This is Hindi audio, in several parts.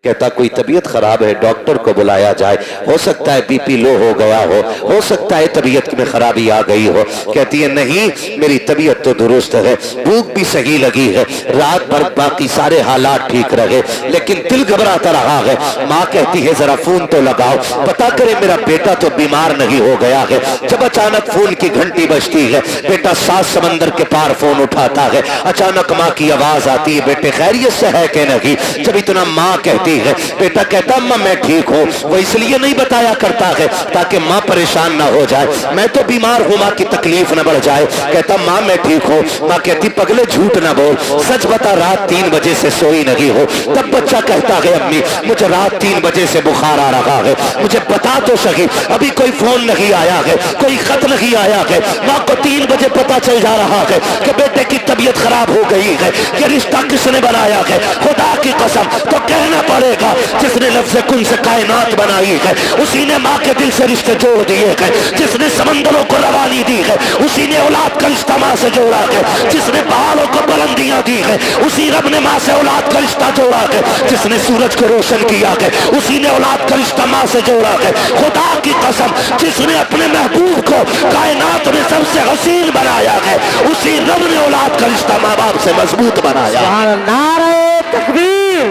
कहता कोई तबीयत खराब है, डॉक्टर को बुलाया जाए, हो सकता है बीपी लो हो गया हो सकता है तबीयत में खराबी आ गई हो। कहती है नहीं, मेरी तबीयत तो दुरुस्त है, भूख भी सही लगी है, रात भर बाकी सारे हालात ठीक रहे, लेकिन दिल घबराता रहा है। माँ कहती है जरा फोन तो लगाओ, पता करे मेरा बेटा तो बीमार नहीं हो गया है। जब अचानक फोन की घंटी बजती है, बेटा सात समंदर के पार फोन उठाता है। अचानक माँ की आवाज आती है, बेटे खैरियत से है कि नहीं? जब इतना माँ कहती है, बेटा कहता अम्मा मैं ठीक हूँ। वो इसलिए नहीं बताया करता है ताकि माँ परेशान ना हो जाए, मैं तो बीमार हूँ, माँ की तकलीफ न बढ़ जाए। कहता माँ मैं ठीक हूँ। माँ कहती पगले झूठ ना बोल, सच बता रात 3 बजे से सोई नहीं हो। तब बच्चा कहता है अम्मी मुझे रात 3 बजे से बुखार आ रहा है, मुझे बता तो सही, अभी कोई फोन नहीं आया है, कोई खत नहीं आया है। माँ को 3 बजे पता चल जा रहा है कि बेटे की तबीयत खराब हो गई है। ये रिश्ता किसने बनाया है? खुदा की कसम तो कहना पड़ेगा जिसने लफ्ज़ कुन से कायनात बनाई है, उसी ने माँ के दिल से रिश्ते जोड़ दिए हैं। जिसने समंदरों को रवानी दी है, उसी ने औलाद का रिश्ता माँ से जोड़ा है। जिसने पहाड़ों को बुलंदियां दी है, उसी रब ने माँ से औलाद का रिश्ता जोड़ा है। जिसने सूरज को रोशन किया है, उसी ने औलाद का रिश्ता माँ से जोड़ा है। खुदा की कसम जिसने अपने महबूब को कायनात में सबसे हसीन बनाया है, उसी रब ने औलाद का रिश्ता माँ बाप से मजबूत बनाया। नारे तकबीर,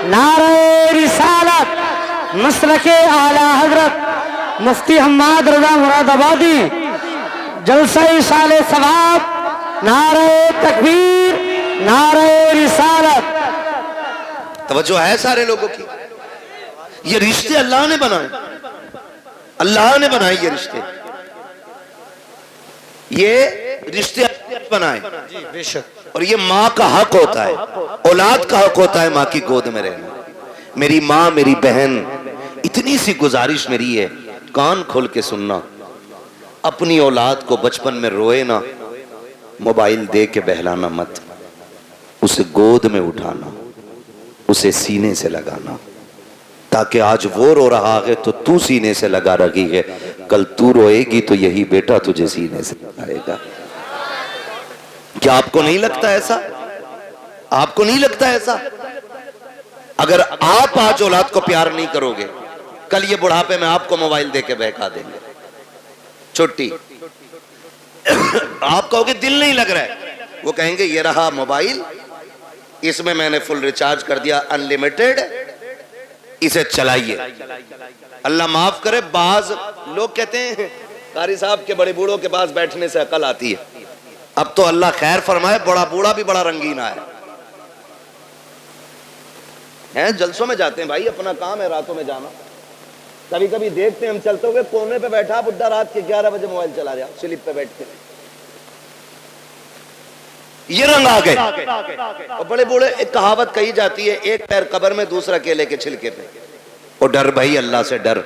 नारे रिसालत, मसलके आला हजरत मुफ्ती हम्माद रजा मुरादाबादी, जलसा साले सवाब, नारे तकबीर, नारे रिसालत। तवज्जो है सारे लोगों की। ये रिश्ते अल्लाह ने बनाए, अल्लाह ने बनाए ये रिश्ते, ये रिश्ते बनाए बेशक। और ये माँ का हक होता है, औलाद का हक होता है माँ की गोद में रहना। मेरी माँ मेरी बहन, इतनी सी गुजारिश मेरी है, कान खोल के सुनना, अपनी औलाद को बचपन में रोए ना, मोबाइल दे के बहलाना मत, उसे गोद में उठाना, उसे सीने से लगाना, ताकि आज वो रो रहा है तो तू सीने से लगा रही है, कल तू रोएगी तो यही बेटा तुझे सीने से लगाएगा। क्या आपको नहीं लगता ऐसा? आपको नहीं लगता ऐसा? अगर आप आज औलाद को प्यार नहीं करोगे, कल ये बुढ़ापे में आपको मोबाइल देके बहका देंगे। छुट्टी आप कहोगे दिल नहीं लग रहा है, वो कहेंगे ये रहा मोबाइल, इसमें मैंने फुल रिचार्ज कर दिया, अनलिमिटेड, इसे चलाइए। अल्लाह माफ करे, बाज लोग कहते हैं कारी साहब के बड़े बूढ़ों के पास बैठने से अकल आती है। अब तो अल्लाह खैर फरमाए, बड़ा बूढ़ा भी बड़ा रंगीन है। जलसों में जाते हैं भाई, अपना काम है रातों में जाना। कभी कभी देखते हैं हम चलते हुए, कोने पे बैठा बुड्ढा रात के 11 बजे मोबाइल चला रहा, स्लिप पे बैठ के। ये रंग आ गए। और बड़े बूढ़े, एक कहावत कही जाती है, एक पैर कब्र में दूसरा केले के छिलके पे। और डर भाई, अल्लाह से डर।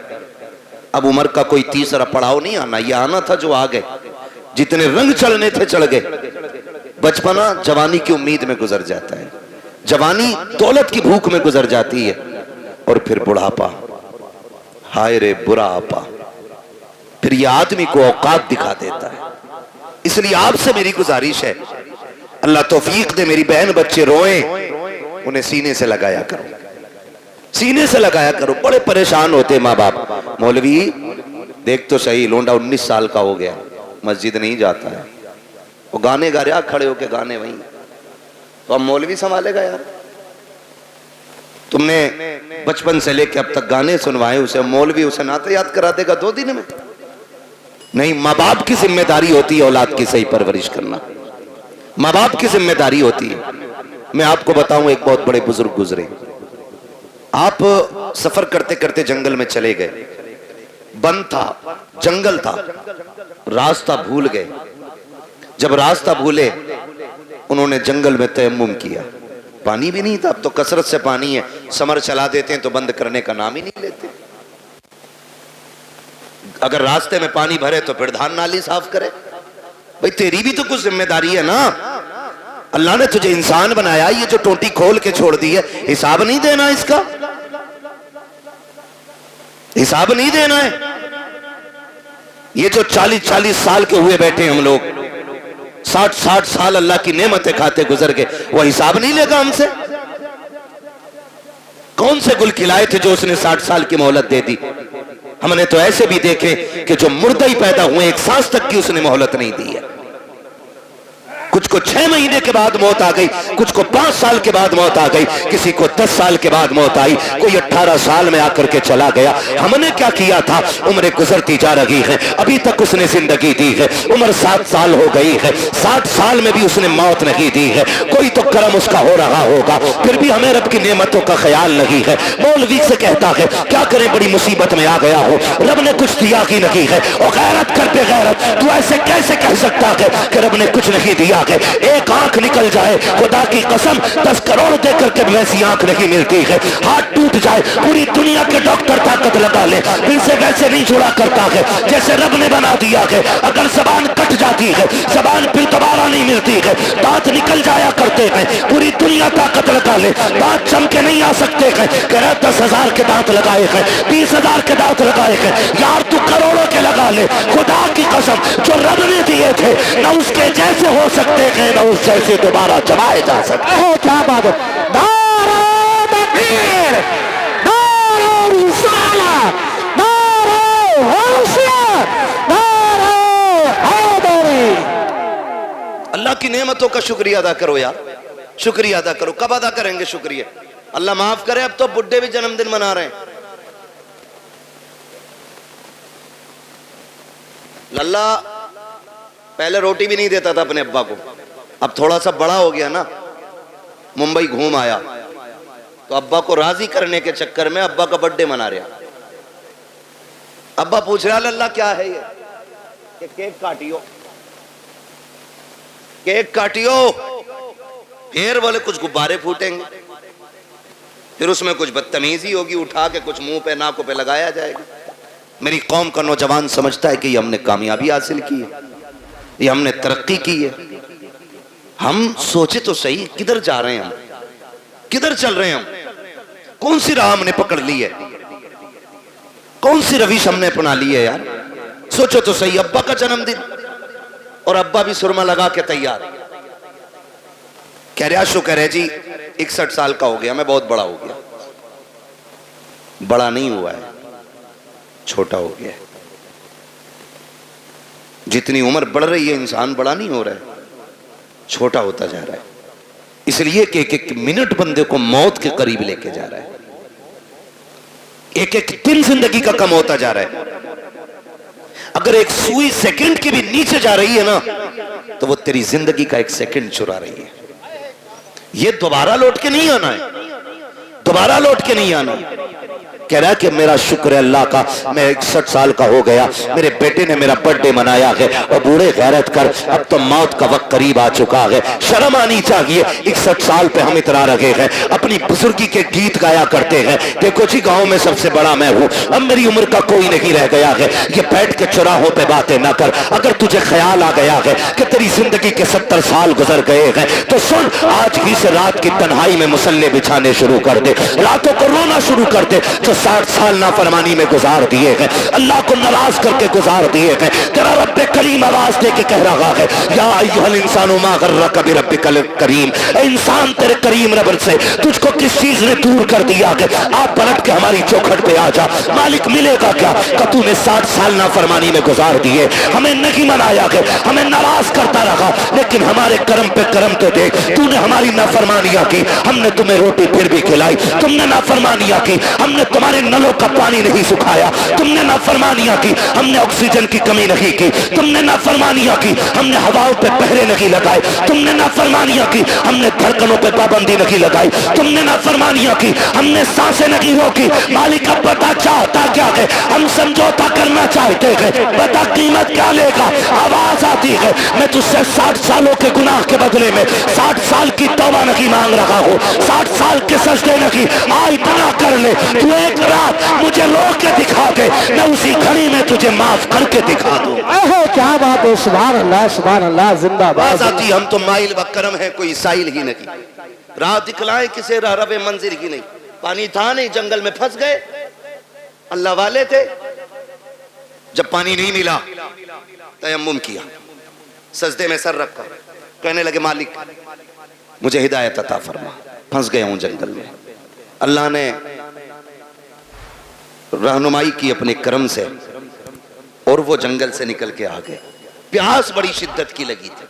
अब उम्र का कोई तीसरा पड़ाव नहीं आना, ये आना था जो आ गए। जितने रंग चढ़ने थे चढ़ गए। बचपना जवानी की उम्मीद में गुजर जाता है, जवानी दौलत की भूख में गुजर जाती है, और फिर बुढ़ापा, हाय रे बुरा आपा, फिर ये आदमी को औकात दिखा देता है। इसलिए आपसे मेरी गुजारिश है, अल्लाह तौफीक दे, मेरी बहन बच्चे रोए, उन्हें सीने से लगाया करो, सीने से लगाया करो। बड़े परेशान होते माँ बाप, मौलवी देख तो सही, लोंडा 19 साल का हो गया, मस्जिद नहीं जाता है, वो गाने गा रहा, खड़े होके गाने वहीं, तो अब मौलवी संभालेगा यार? तुमने बचपन से लेके अब तक गाने सुनवाए उसे, मौलवी उसे नाते याद करा देगा 2 दिन में? नहीं, माँ बाप की जिम्मेदारी होती है औलाद की सही परवरिश करना, माँ बाप की जिम्मेदारी होती है। मैं आपको बताऊं, एक बहुत बड़े बुजुर्ग गुजरे, आप सफर करते करते जंगल में चले गए, बंद था, जंगल था, रास्ता भूल गए। जब रास्ता भूले, उन्होंने जंगल में तयम्मुम किया, पानी भी नहीं था, अब तो कसरत से पानी है, समर चला देते हैं तो बंद करने का नाम ही नहीं लेते। अगर रास्ते में पानी भरे तो फिर धान नाली साफ करे। भाई तेरी भी तो कुछ जिम्मेदारी है ना, अल्लाह ने तुझे इंसान बनाया, ये जो टोटी खोल के छोड़ दी है, हिसाब नहीं देना इसका, हिसाब नहीं देना है। ये जो 40-40 साल के हुए बैठे हम लोग, 60-60 साल अल्लाह की नेमतें खाते गुजर गए, वो हिसाब नहीं लेगा हमसे। कौन से गुल खिलाए थे जो उसने 60 साल की मोहलत दे दी? हमने तो ऐसे भी देखे कि जो मुर्दा ही पैदा हुए, एक सांस तक की उसने मोहलत नहीं दी है। कुछ को 6 महीने के बाद मौत आ गई, कुछ को 5 साल के बाद मौत आ गई, किसी को 10 साल के बाद मौत आई, कोई 18 साल में आकर के चला गया। हमने क्या किया था? उम्र गुजरती जा रही है, अभी तक उसने जिंदगी दी है, उम्र 7 साल हो गई है, 60 साल में भी उसने मौत नहीं दी है। कोई तो करम उसका हो रहा होगा, फिर भी हमें रब की नेमतों का ख्याल नहीं है। मौलवी से कहता है क्या करें, बड़ी मुसीबत में आ गया हो, रब ने कुछ दिया ही नहीं है। और गैरत कर पे गैरत, तू ऐसे कैसे कह सकता है कि रब ने कुछ नहीं दिया? एक आंख निकल जाए, खुदा की कसम 10 करोड़ देकर के वैसी आंख नहीं मिलती है। हाथ टूट जाए, पूरी दुनिया के डॉक्टर ताकत लगा ले, फिर से वैसे नहीं जुड़ा करता है जैसे रब ने बना दिया है। अगर जबान कट जाती है, जबान फिर दोबारा नहीं मिलती है। दांत निकल जाया करते हैं, पूरी दुनिया ताकत लगा ले, दांत चमके नहीं आ सकते हैं। कह रहा 10,000 के दांत लगाए हैं, 20,000 के दांत लगाए हैं, यार तू करोड़ों के लगा ले। खुदा की कसम जो रब ने दिए थे ना उसके जैसे हो सकते हैं, ना उस जैसे दोबारा जमाए जा सकते हैं। क्या बात है। नारे तकबीर, नारे रिसालत, नारे हौसियत, नारे हैदरी। अल्लाह की नेमतों का शुक्रिया अदा करो यार, शुक्रिया अदा करो। कब अदा करेंगे शुक्रिया? अल्लाह माफ करे, अब तो बुड्ढे भी जन्मदिन मना रहे हैं। लल्ला पहले रोटी भी नहीं देता था अपने अब्बा को, अब थोड़ा सा बड़ा हो गया ना, मुंबई घूम आया तो अब्बा को राजी करने के चक्कर में अब्बा का बर्थडे मना रहा। अब्बा पूछ रहा लल्ला क्या है ये? कि केक काटियो, केक काटियो। फिर बोले कुछ गुब्बारे फूटेंगे, फिर उसमें कुछ बदतमीजी होगी, उठा के कुछ मुंह पे नाकों पे लगाया जाएगा। मेरी कौम का नौजवान समझता है कि ये हमने कामयाबी हासिल की है, ये हमने तरक्की की है। हम सोचे तो सही, किधर जा रहे हैं हम, किधर चल रहे हैं हम, कौन सी राह हमने पकड़ ली है, कौन सी रविश हमने अपना ली है यार? सोचो तो सही। अब्बा का जन्मदिन और अब्बा भी सुरमा लगा के तैयार, कह रहा शुक्र है जी 61 साल का हो गया, मैं बहुत बड़ा हो गया। बड़ा नहीं हुआ है, छोटा हो गया है। जितनी उम्र बढ़ रही है इंसान बड़ा नहीं हो रहा है, छोटा होता जा रहा है। इसलिए कि एक मिनट बंदे को मौत के करीब लेके जा रहा है, एक एक दिन जिंदगी का कम होता जा रहा है। अगर एक सुई सेकंड की भी नीचे जा रही है ना, तो वो तेरी जिंदगी का एक सेकंड चुरा रही है। ये दोबारा लौट के नहीं आना है, दोबारा लौट के नहीं आना। कह रहा है कि मेरा शुक्र है अल्लाह का, मैं 61 साल का हो गया, मेरे बेटे ने मेरा बर्थडे मनाया है। और बूढ़े गैरत कर, अब तो मौत का वक्त करीब आ चुका है, शर्म आनी चाहिए। 61 साल पे हम इतरा रहे हैं, अपनी बुजुर्गी के गीत गाया करते हैं। देखो जी गांव में सबसे बड़ा मैं हूँ, अब मेरी उम्र का कोई नहीं रह गया है। ये बैठ के चौराहों पे बातें ना कर। अगर तुझे ख्याल आ गया है कि तेरी जिंदगी के 70 साल गुजर गए हैं, तो सुन, आज ही से रात की तन्हाई में मुसल्ले बिछाने शुरू कर दे, रातों को रोना शुरू कर दे। 60 साल नाफरमानी में गुजार दिए हैं, अल्लाह को नाराज करके गुजार दिए हैं। तेरा रब्बे करीम आवाज दे के कह रहा है, या अय्युहल इंसानु मा गर्रका बिरब्बिकल करीम। इंसान तेरे करीम रब से तुझको किस चीज ने दूर कर दिया है? आप पलट के हमारी चौखट पे आ जा, मालिक मिलेगा क्या? तूने 60 साल नाफरमानी में गुजार दिए, हमें नहीं मनाया है, हमें नाराज करता रहा, लेकिन हमारे कर्म पे कर्म तो देख। तूने हमारी नाफरमानियां की, हमने तुम्हें रोटी फिर भी खिलाई। तुमने नाफरमानियां की, हमने तुम्हारे नलों का पानी नहीं सुखाया। तुमने नाफरमानियां की, हमने ऑक्सीजन की कमी नहीं की। तुमने नाफरमानियां की, हमने हवाओं पे पहरे नहीं लगाए। तुमने नाफरमानियां की, हमने धड़कनों पे पाबंदी नहीं लगाई। तुमने नाफरमानियां की, हमने सांसें नहीं रोकी। मालिक अब बता चाहता क्या है? हम समझौता करना चाहते हैं, बता कीमत क्या लेगा? आवाज आती है, मैं तुझसे 60 सालों के गुनाह के बदले में 60 साल की तौबा नहीं मांग रहा हूँ, 60 साल के सजदे नहीं। आ इतना कर ले, तू एक रात मुझे रो के दिखा दे, मैं उसी घड़ी में तुझे माफ करके दिखा दूं। क्या बात है, सुभान अल्लाह, सुभान अल्लाह, जिंदाबाद। साथी हम तो माइल बकरम है, कोई साइल ही नहीं। राह दिखलाए किसे रवे मंजिल ही नहीं। पानी था नहीं, जंगल में फंस गए, अल्लाह वाले थे। जब पानी नहीं मिला, तयम्मुम किया, सजदे में सर रखा, कहने लगे मालिक मुझे हिदायत अता फरमा, फंस गया हूं जंगल में। अल्लाह ने रहनुमाई की अपने कर्म से और वो जंगल से निकल के आ गए। प्यास बड़ी शिद्दत की लगी थी,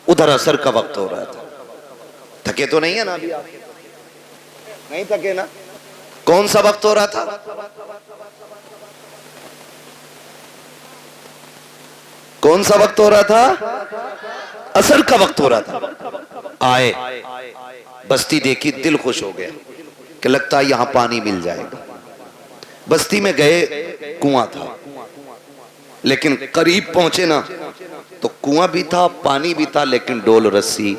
उधर असर का वक्त हो रहा था। थके तो नहीं है ना अभी आप? नहीं थके ना? कौन सा वक्त हो रहा था? कौन सा वक्त हो रहा था? असर का वक्त हो रहा था। आए, बस्ती देखी, दिल खुश हो गया कि लगता है यहां पानी मिल जाएगा। बस्ती में गए, कुआं था, लेकिन करीब पहुंचे ना तो कुआं भी था, पानी भी था, लेकिन डोल रस्सी।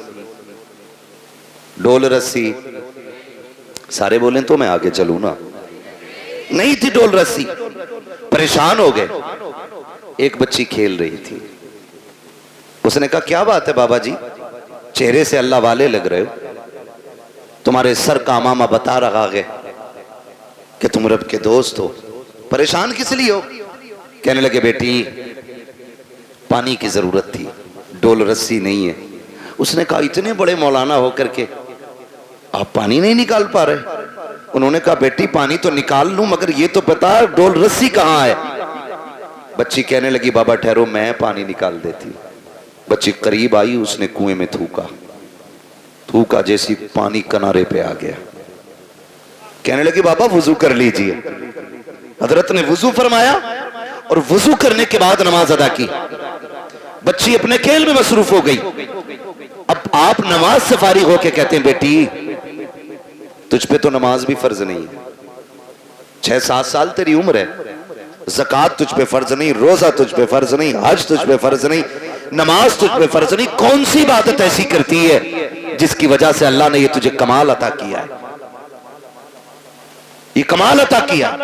डोल रस्सी, सारे बोले तो मैं आगे चलूं ना, नहीं थी डोल रस्सी। परेशान हो गए। एक बच्ची खेल रही थी, उसने कहा क्या बात है बाबा जी, चेहरे से अल्लाह वाले लग रहे हो, तुम्हारे सर का मामा बता रहा है कि तुम रब के दोस्त हो, परेशान किस लिए हो? कहने लगे बेटी पानी की जरूरत थी, डोल रस्सी नहीं है। उसने कहा इतने बड़े मौलाना होकर के आप पानी नहीं निकाल पा रहे? उन्होंने कहा बेटी पानी तो निकाल लूं, मगर ये तो पता डोल रस्सी कहां है। बच्ची कहने लगी बाबा ठहरो, मैं पानी निकाल देती। बच्ची करीब आई, उसने कुएं में थूका, थूका जैसी पानी किनारे पे आ गया। कहने लगी बाबा वुजू कर लीजिए। हजरत ने वुजू फरमाया और वुजू करने के बाद नमाज अदा की। बच्ची अपने खेल में मसरूफ हो गई। अब आप नमाज से फारिग होके कहते हैं बेटी तुझ पे तो नमाज भी फर्ज नहीं है, 6-7 साल तेरी उम्र है, ज़कात तुझ पे फर्ज नहीं, रोजा तुझ पे फर्ज नहीं, हज तुझ पे फर्ज नहीं, नमाज तुझ पे फर्ज नहीं, कौन सी इबादत ऐसी करती है जिसकी वजह से अल्लाह ने ये तुझे कमाल अता किया है, ये कमाल अता किया।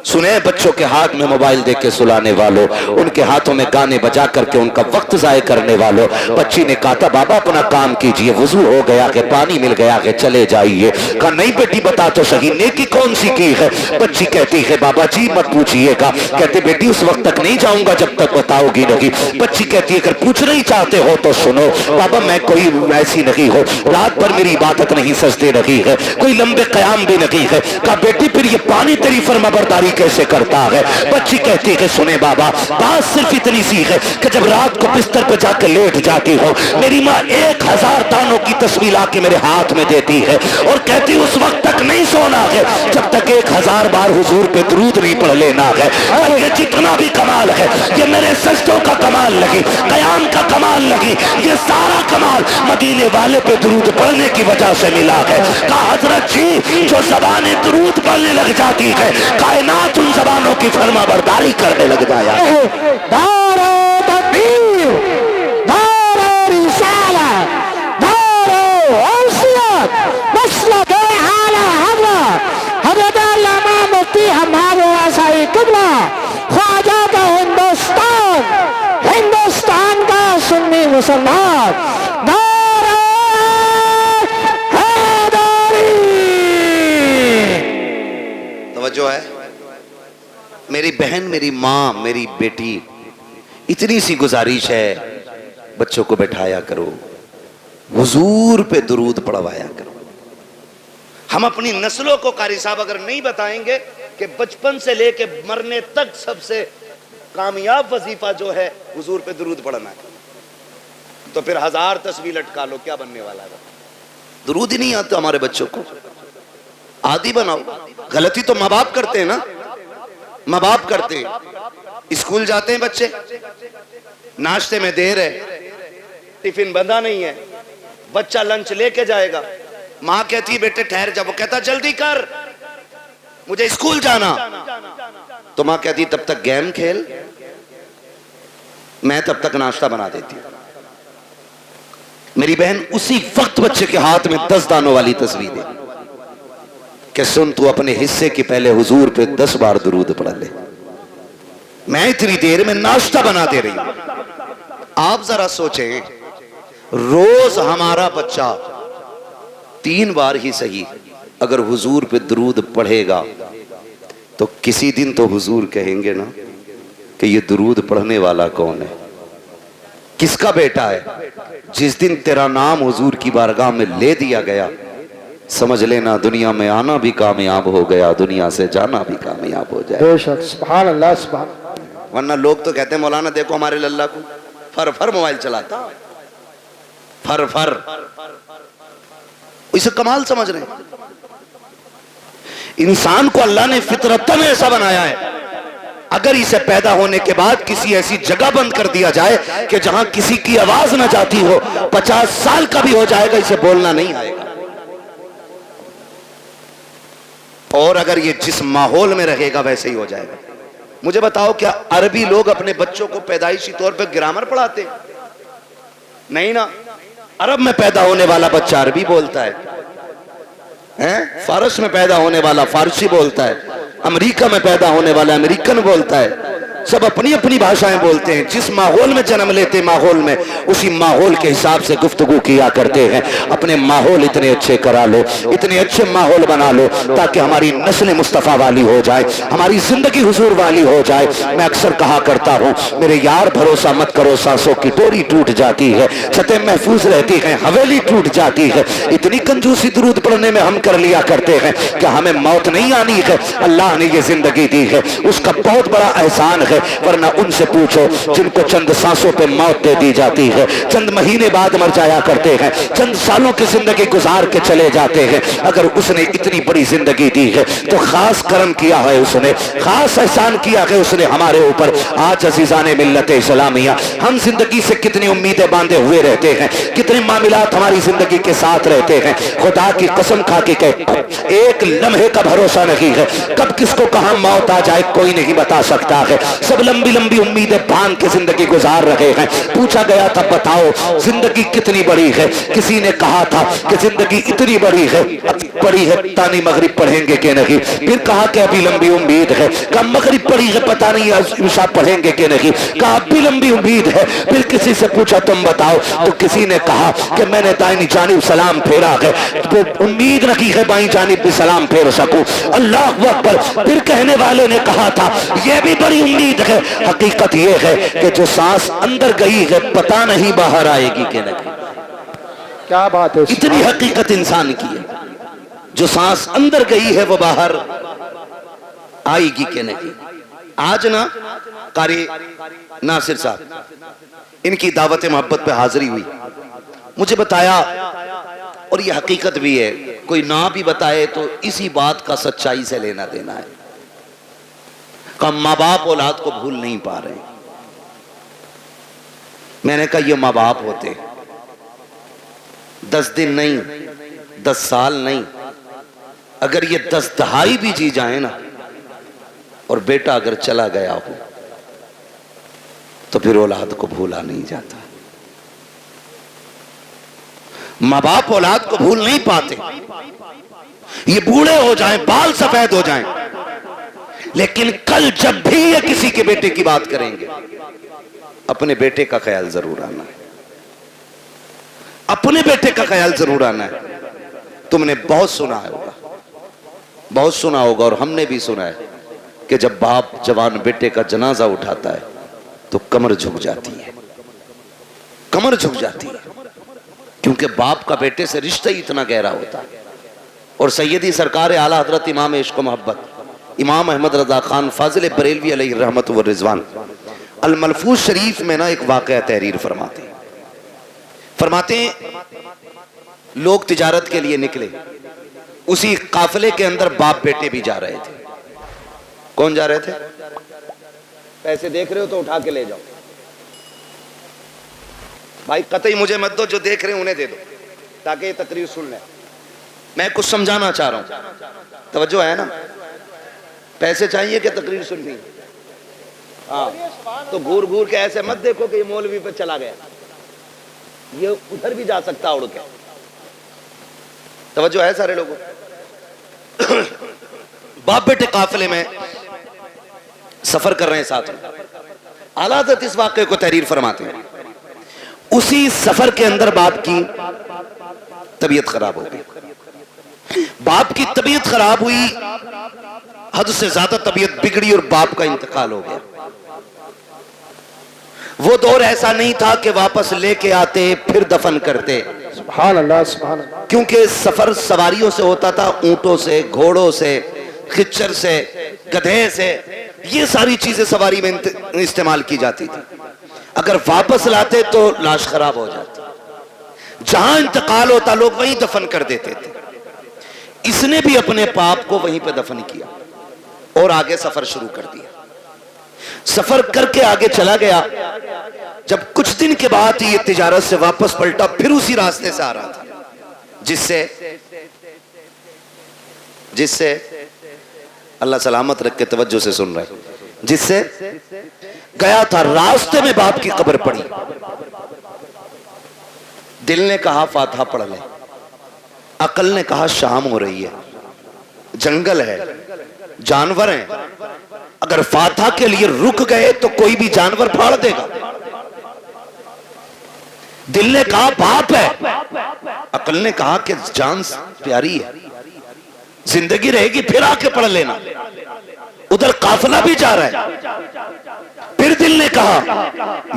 सुने बच्चों के हाथ में मोबाइल देके सुलाने वालों, उनके हाथों में गाने बजा करके उनका वक्त जाया करने वालों। बच्ची ने कहा था बाबा अपना काम कीजिए, वुजू हो गया कि पानी मिल गया कि चले जाइए। कहा नहीं बेटी बता तो सही नेकी कौन सी की है? बच्ची कहती है बाबा जी मत पूछिएगा। कहते बेटी उस वक्त तक नहीं जाऊंगा जब तक बताओगी नहीं। बच्ची कहती है अगर पूछना ही चाहते हो तो सुनो बाबा, मैं कोई ऐसी नहीं हो, रात भर मेरी इबादत नहीं सजदे नहीं है, कोई लंबे कयाम भी नहीं है। कहा बेटी फिर ये पानी तेरी फरमाबरदारी कैसे करता है? बच्ची कहती है सुने बाबा बात सिर्फ इतनी सी है कि जब रात को बिस्तर पर जाकर लेट जाती हो, मेरी माँ 1000 दानों की तस्वीर आके मेरे हाथ में देती है और कहती उस वक्त तक नहीं सोना है जब तक 1000 बार हुजूर पे दरूद नहीं पढ़ लेना है। और ये जितना भी कमाल है ये मेरे सजदों का कमाल लगी, कयाम का कमाल लगी, ये सारा कमाल मदीने वाले पे दरूद पढ़ने की वजह से मिला है। कहा हजरत जी जो ज़बानें दरूद पढ़ने लग जाती है कायनात उन ज़बानों की फरमाबरदारी करने लग जाया। दारो तकबीर, दारो रिसालत, दारो औसियत, मसलक आला हज़रत अल्लामा मुफ्ती हमारे आसाई किबला ख्वाजा का हिंदुस्तान, हिंदुस्तान का सुन्नी मुसलमान, दारो हैदरी। तवज्जो है मेरी बहन, मेरी माँ, मेरी बेटी, इतनी सी गुजारिश है बच्चों को बैठाया करो, हुजूर पे दुरूद पढ़वाया करो। हम अपनी नस्लों को कारी साहब अगर नहीं बताएंगे कि बचपन से लेके मरने तक सबसे कामयाब वजीफा जो है हुजूर पे दुरूद पढ़ना है, तो फिर 1000 तस्वीर लटका लो, क्या बनने वाला है? दुरूद ही नहीं आता हमारे बच्चों को, आदि बनाओ। गलती तो माँ बाप करते हैं ना, माँ बाप करते हैं। स्कूल जाते हैं बच्चे, नाश्ते में देर है, टिफिन बंधा नहीं है, बच्चा लंच लेके जाएगा, माँ कहती है बेटे ठहर जा, वो कहता जल्दी कर मुझे स्कूल जाना, तो माँ कहती तब तक गेम खेल, मैं तब तक नाश्ता बना देती हूँ। मेरी बहन उसी वक्त बच्चे के हाथ में 10 दानों वाली तस्वीर है कि सुन तू अपने हिस्से के पहले हुजूर पे 10 बार दुरूद पढ़ ले, मैं इतनी देर में नाश्ता बना दे रही हूं। आप जरा सोचें रोज हमारा बच्चा 3 बार ही सही अगर हुजूर पे दुरूद पढ़ेगा तो किसी दिन तो हुजूर कहेंगे ना कि ये दुरूद पढ़ने वाला कौन है, किसका बेटा है। जिस दिन तेरा नाम हुजूर की बारगाह में ले दिया गया समझ लेना दुनिया में आना भी कामयाब हो गया, दुनिया से जाना भी कामयाब हो जाए। बेशक, सुभान अल्लाह, सुभान। वरना लोग तो कहते हैं मौलाना देखो हमारे लल्ला को फर फर मोबाइल चलाता, फर फर, इसे कमाल समझ रहे हैं। इंसान को अल्लाह ने फितरतन ऐसा बनाया है, अगर इसे पैदा होने के बाद किसी ऐसी जगह बंद कर दिया जाए कि जहां किसी की आवाज ना जाती हो, 50 साल का भी हो जाएगा, इसे बोलना नहीं आएगा। और अगर ये जिस माहौल में रहेगा वैसे ही हो जाएगा। मुझे बताओ, क्या अरबी लोग अपने बच्चों को पैदाइशी तौर पर ग्रामर पढ़ाते? नहीं ना। अरब में पैदा होने वाला बच्चा अरबी बोलता है, फारस में पैदा होने वाला फारसी बोलता है, अमेरिका में पैदा होने वाला अमेरिकन बोलता है। सब अपनी अपनी भाषाएं बोलते हैं। जिस माहौल में जन्म लेते माहौल में, उसी माहौल के हिसाब से गुफ्तगू किया करते हैं। अपने माहौल इतने अच्छे करा लो, इतने अच्छे माहौल बना लो ताकि हमारी नस्ल मुस्तफ़ा वाली हो जाए, हमारी जिंदगी हुजूर वाली हो जाए। मैं अक्सर कहा करता हूँ, मेरे यार भरोसा मत करो, सांसों की डोरी टूट जाती है, छतें महफूज रहती हैं, हवेली टूट जाती है। इतनी कंजूसी दुरूद पढ़ने में हम कर लिया करते हैं कि हमें मौत नहीं आनी है, अल्लाह ने ये जिंदगी दी है, उसका बहुत बड़ा एहसान है। वरना उनसे पूछो जिनको चंद सांसों पे मौत दे दी जाती है, चंद महीने बाद मर जाया करते हैं, चंद सालों की जिंदगी गुजार के चले जाते हैं। अगर उसने इतनी बड़ी जिंदगी दी है तो खास करम किया है उसने, खास एहसान किया है उसने हमारे ऊपर। आज अजीजाने मिल्लत इस्लामिया, हम जिंदगी से कितनी उम्मीदें बांधे हुए रहते हैं, कितने मामलात हमारी जिंदगी के साथ रहते हैं। खुदा की कसम खा के कह, एक लम्हे का भरोसा नहीं है, कब किसको कहां मौत आ जाए कोई नहीं बता सकता है। सब लंबी लंबी उम्मीदें बांध के जिंदगी गुजार रहे हैं। पूछा गया था बताओ जिंदगी कितनी बड़ी है, किसी ने कहा था कि जिंदगी इतनी बड़ी है, बड़ी है तानी मगरिब पढ़ेंगे कि नहीं। फिर कहा कि अभी लंबी उम्मीद है, कहा मगरिब पढ़ी है पता नहीं इशा पढ़ेंगे कि नहीं, कहा अभी लंबी उम्मीद है। फिर किसी से पूछा तुम बताओ, तो किसी ने कहा कि मैंने दाहिनी जानिब सलाम फेरा है, तो उम्मीद रखी है बाई जानिब भी सलाम फेर सकूं। अल्लाह अकबर। फिर कहने वाले ने कहा था यह भी बड़ी उम्मीद है। हकीकत यह है कि जो सांस अंदर गई है पता नहीं बाहर आएगी कि नहीं। क्या बात है, इतनी हकीकत इंसान की है, जो सांस अंदर गई है वो बाहर आएगी कि नहीं। आज ना कारी नासिर साहब, इनकी दावत मोहब्बत पे हाजिरी हुई, मुझे बताया, और ये हकीकत भी है, कोई ना भी बताए तो इसी बात का सच्चाई से लेना देना है। माँ बाप औलाद को भूल नहीं पा रहे। मैंने कहा ये माँ बाप होते 10 दिन नहीं, 10 साल नहीं, अगर ये 10 दहाई भी जी जाए ना, और बेटा अगर चला गया हो तो फिर औलाद को भूला नहीं जाता। माँ बाप औलाद को भूल नहीं पाते। ये बूढ़े हो जाएं, बाल सफेद हो जाएं, लेकिन कल जब भी ये किसी के बेटे की बात करेंगे, अपने बेटे का ख्याल जरूर आना है, अपने बेटे का ख्याल जरूर आना है। तुमने बहुत सुना होगा, बहुत सुना होगा, और हमने भी सुना है कि जब बाप जवान बेटे का जनाजा उठाता है तो कमर झुक जाती है, कमर झुक जाती है, क्योंकि बाप का बेटे से रिश्ता ही इतना गहरा होता है। और सैयदी सरकार आला हजरत इमाम इश्क मोहब्बत इमाम अहमद रजा खान फाजिल बरेलवी अलैहि रहमत व रिजवान अल मलफूज शरीफ में ना एक वाक़या तहरीर फरमाते हैं, लोग तिजारत के लिए निकले, उसी काफिले के अंदर बाप बेटे भी जा रहे थे। कौन जा रहे थे? पैसे देख रहे हो तो उठा के ले जाओ भाई, कतई मुझे मत दो, जो देख रहे हैं उन्हें दे दो ताकि ये तकरीर सुन ले। मैं कुछ समझाना चाह रहा हूं, तवज्जो है ना? पैसे चाहिए कि तकरीर सुननी? हाँ, तो घूर घूर के ऐसे मत देखो कि ये मौलवी पे चला गया, ये उधर भी जा सकता उड़ के। तवज्जो है सारे लोगों? बाप बेटे काफिले में सफर कर रहे हैं साथ में। आला हज़रत इस वाक़े को तहरीर फरमाते हैं, उसी सफर के अंदर बाप की तबीयत खराब हो गई। बाप की तबीयत खराब हुई, हद से ज्यादा तबीयत बिगड़ी और बाप का इंतकाल हो गया। वो दौर ऐसा नहीं था कि वापस लेके आते फिर दफन करते, सुभान अल्लाह सुभान अल्लाह। क्योंकि सफर सवारियों से होता था, ऊंटों से, घोड़ों से, खच्चर से, गधे से, ये सारी चीजें सवारी में इस्तेमाल की जाती थी। अगर वापस लाते तो लाश खराब हो जाती। जहां इंतकाल होता लोग वहीं दफन कर देते थे। इसने भी अपने पाप को वहीं पे दफन किया और आगे सफर शुरू कर दिया। सफर करके आगे चला गया। जब कुछ दिन के बाद ये तिजारत से वापस पलटा, फिर उसी रास्ते से आ रहा था जिससे अल्लाह सलामत रख के तवज्जो से सुन रहे, जिससे गया था। रास्ते में बाप की कब्र पड़ी। दिल ने कहा फातिहा पढ़ ले, अकल ने कहा शाम हो रही है, जंगल है, जानवर हैं, अगर फातिहा के लिए रुक गए तो कोई भी जानवर फाड़ देगा। दिल ने कहा बाप है, अकल ने कहा कि जान प्यारी है, जिंदगी रहेगी फिर आके पढ़ लेना। उधर काफिला भी जा रहा है। फिर दिल ने कहा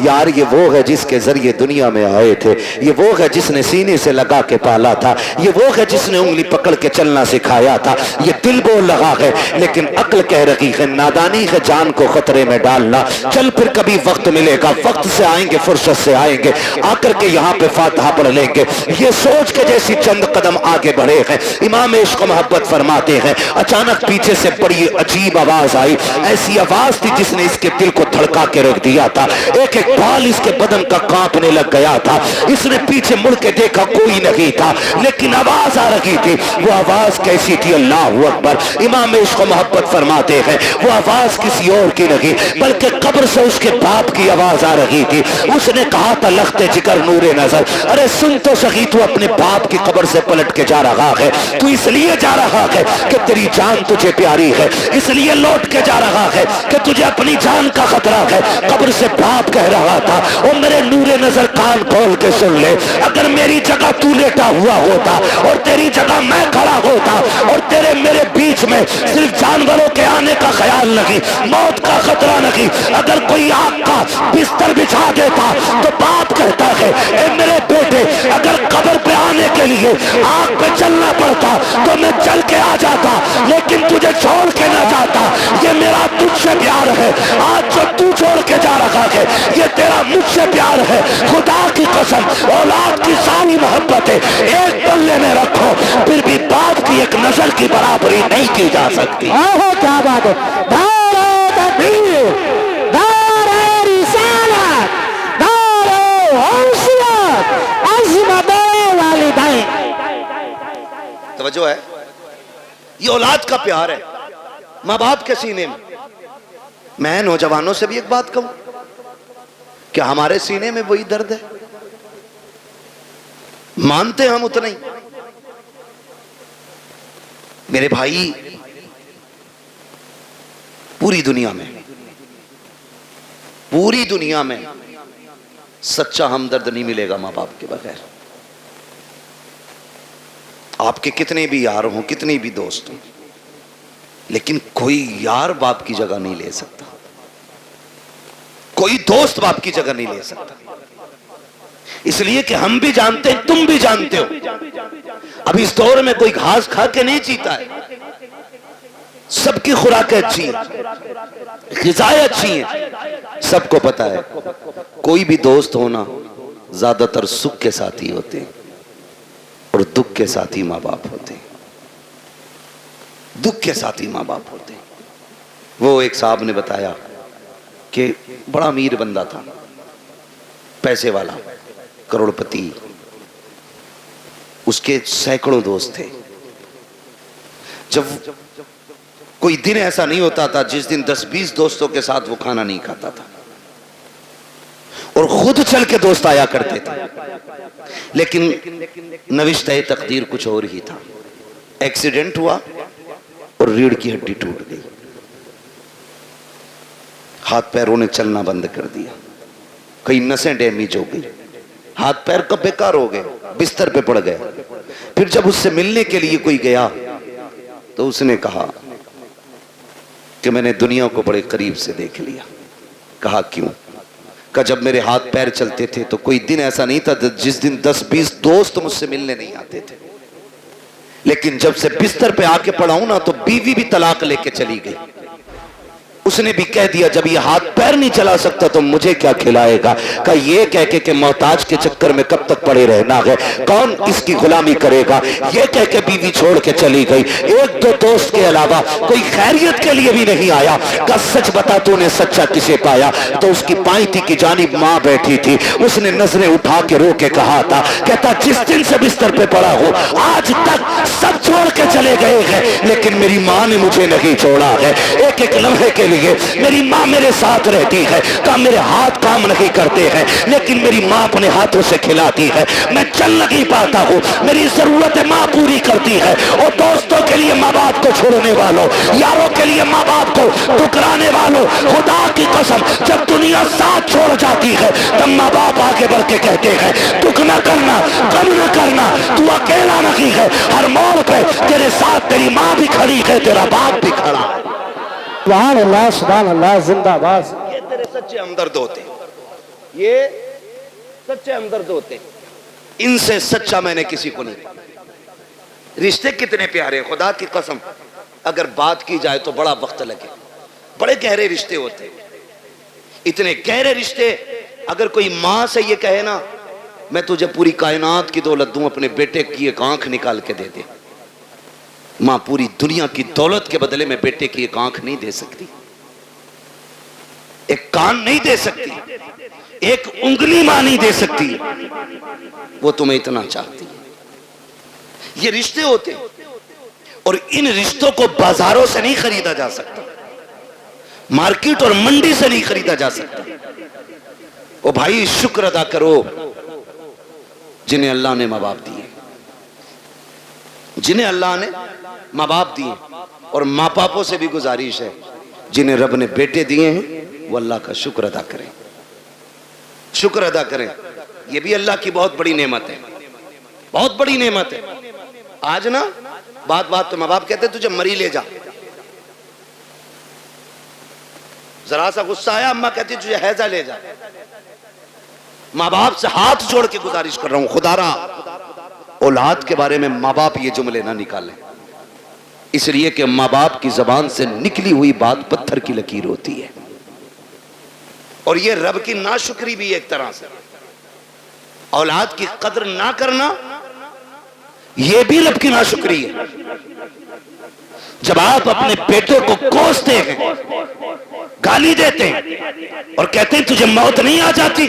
यार ये वो है जिसके जरिए दुनिया में आए थे, ये वो है जिसने सीने से लगा के पाला था, ये वो है जिसने उंगली पकड़ के चलना सिखाया था। ये दिल बोल रहा है, लेकिन अक्ल कह रही है नादानी है जान को खतरे में डालना। चल फिर कभी वक्त मिलेगा, वक्त से आएंगे, फुर्सत से आएंगे, आकर के यहाँ पे फातिहा पढ़ लेंगे। ये सोच के जैसी चंद कदम आगे बढ़े हैं, इमाम इश्क मोहब्बत फरमाते हैं अचानक पीछे से बड़ी अजीब आवाज आई। ऐसी आवाज थी जिसने इसके दिल को धड़का के रख दिया था। एक एक बाल इसके बदन का कांपने लग गया था। इसने पीछे मुड़ के देखा, कोई नहीं था, लेकिन आवाज आ रही थी। वो आवाज कैसी थी? अल्लाहु अकबर। इमाम इश्क मोहब्बत फरमाते हैं वो आवाज किसी और की नहीं बल्कि कब्र से उसके बाप की आवाज आ रही थी। उसने कहा था लख्ते जिगर नूरे नजर, अरे सुन तो सही, तू अपने बाप की कब्र से पलट के जा रहा है। तू इसलिए जा रहा है कि तेरी जान तुझे प्यारी है, इसलिए लौट के जा रहा है कि तुझे अपनी जान का खतरा है। कब्र से बाप कह रहा था ओ मेरे नूरे नजर कान खोल के सुन ले, अगर मेरी जगह तू लेटा हुआ होता और तेरी जगह मैं खड़ा होता और तेरे मेरे बीच में सिर्फ जानवरों के आने का ख्याल नहीं, मौत का खतरा नहीं, अगर कोई आग का बिस्तर बिछा देता तो बाप कहता है ए मेरे बेटे अगर कब्र पे आने के लिए आग पे चलना पड़ता तो मैं चल के आ जाता, लेकिन तुझे छोड़ के ना जाता। ये मेरा तुझसे प्यार है, आज जो तू छोड़ के जा रहा है ये तेरा मुझसे प्यार है। खुदा की कसम औलाद की सारी मोहब्बतें एक पल्ले में रखो, फिर भी बाप की एक नजर की बराबरी नहीं की जा सकती। ओहो क्या बात है। दारे तकबीर, दारे रिसालत, दारे हौसियत, अज़मत वालिदैन। तवज्जो है, ये औलाद का प्यार है माँ बाप के सीने में। मैं नौजवानों से भी एक बात कहूं कि हमारे सीने में वही दर्द है, मानते हम उतना ही। मेरे भाई पूरी दुनिया में सच्चा हमदर्द नहीं मिलेगा मां बाप के बगैर। आपके कितने भी यार हों, कितने भी दोस्त हों, लेकिन कोई यार बाप की जगह नहीं ले सकता, कोई दोस्त बाप की जगह नहीं ले सकता। इसलिए कि हम भी जानते हैं, तुम भी जानते हो, अब इस दौर में कोई घास खा के नहीं जीता है। सबकी खुराकें अच्छी हैं, ग़िज़ाएं अच्छी हैं, सबको पता है। कोई भी दोस्त होना ज्यादातर सुख के साथी होते हैं और दुख के साथी माँ बाप होते हैं। दुख के साथी माँ बाप होते हैं। वो एक साहब ने बताया कि बड़ा अमीर बंदा था, पैसे वाला, करोड़पति, उसके सैकड़ों दोस्त थे। जब कोई दिन ऐसा नहीं होता था जिस दिन 10-20 दोस्तों के साथ वो खाना नहीं खाता था, और खुद चल के दोस्त आया करते थे। लेकिन नविश्ते तकदीर कुछ और ही था। एक्सीडेंट हुआ और रीढ़ की हड्डी टूट गई, हाथ पैरों ने चलना बंद कर दिया, कई नसें डैमेज हो गई, हाथ पैर कब बेकार हो गए, बिस्तर पे पड़ गए। फिर जब उससे मिलने के लिए कोई गया तो उसने कहा कि मैंने दुनिया को बड़े करीब से देख लिया। कहा क्यों? का जब मेरे हाथ पैर चलते थे तो कोई दिन ऐसा नहीं था जिस दिन 10-20 दोस्त मुझसे मिलने नहीं आते थे, लेकिन जब से बिस्तर पे आके पड़ा हूं ना तो बीवी भी तलाक लेके चली गई। उसने भी कह दिया जब ये हाथ पैर नहीं चला सकता तो मुझे क्या खिलाएगा। का ये कह के मोहताज के चक्कर में कब तक पड़े रहना है, कौन इसकी गुलामी करेगा। ये कह के बीवी छोड़ के चली गई। एक दो दोस्त के अलावा कोई खैरियत के लिए भी नहीं आया। का सच बता तूने सच्चा किसे पाया। तो उसकी पाईती की जानिब माँ बैठी थी, उसने नजरें उठा के रो के कहा था, कहता जिस दिन से बिस्तर पे पड़ा हो आज तक सब छोड़ के चले गए हैं, लेकिन मेरी माँ ने मुझे नहीं छोड़ा है। एक एक लम्हे के मेरी माँ मेरे साथ रहती है। का मेरे हाथ काम नहीं करते हैं, लेकिन मेरी माँ अपने हाथों से खिलाती है। मैं चल नहीं पाता हूँ, मेरी जरूरतें माँ पूरी करती है। और दोस्तों के लिए माँ बाप को छोड़ने वालों, यारों के लिए माँ बाप को ठुकराने वालों, खुदा की कसम जब दुनिया साथ छोड़ जाती है तब माँ बाप आगे बढ़ के कहते हैं दुख न करना, गम न करना, तू अकेला नहीं है। हर मोड़ पे तेरे साथ तेरी माँ भी खड़ी है, तेरा बाप भी खड़ा है। सुभान अल्लाह, सुभान अल्लाह, जिंदाबाद। ये तेरे सच्चे हमदर्द होते, ये सच्चे हमदर्द होते, इनसे सच्चा मैंने किसी को नहीं देखा। रिश्ते कितने प्यारे, खुदा की कसम अगर बात की जाए तो बड़ा वक्त लगे। बड़े गहरे रिश्ते होते, इतने गहरे रिश्ते। अगर कोई माँ से ये कहे ना मैं तुझे पूरी कायनात की दौलत दूं, अपने बेटे की एक आंख निकाल के दे दे, मां पूरी दुनिया की दौलत के बदले में बेटे की एक आंख नहीं दे सकती, एक कान नहीं दे सकती, एक उंगली मां नहीं दे सकती। वो तुम्हें इतना चाहती है। ये रिश्ते होते, और इन रिश्तों को बाजारों से नहीं खरीदा जा सकता, मार्केट और मंडी से नहीं खरीदा जा सकता। ओ भाई शुक्र अदा करो जिन्हें अल्लाह ने मां बाप दिए, जिन्हें अल्लाह ने माँ बाप दिए। और माँ बापों से भी गुजारिश है जिन्हें रब ने बेटे दिए हैं वो अल्लाह का शुक्र अदा करें, शुक्र अदा करें। ये भी अल्लाह की बहुत बड़ी नेमत है, बहुत बड़ी नेमत है। आज ना बात बात तो माँ बाप कहते तुझे मरी ले जा, जरा सा गुस्सा आया अम्मा कहती तुझे हैजा ले जा। माँ बाप से हाथ जोड़ के गुजारिश कर रहा हूं, खुदारा औलाद के बारे में माँ बाप ये जुमले ना निकालें, इसलिए कि माँ बाप की जबान से निकली हुई बात पत्थर की लकीर होती है। और ये रब की नाशुक्री भी एक तरह से, औलाद की कदर ना करना ये भी रब की नाशुक्री है। जब आप अपने बेटों को कोसते हैं, गाली देते हैं और कहते हैं तुझे मौत नहीं आ जाती,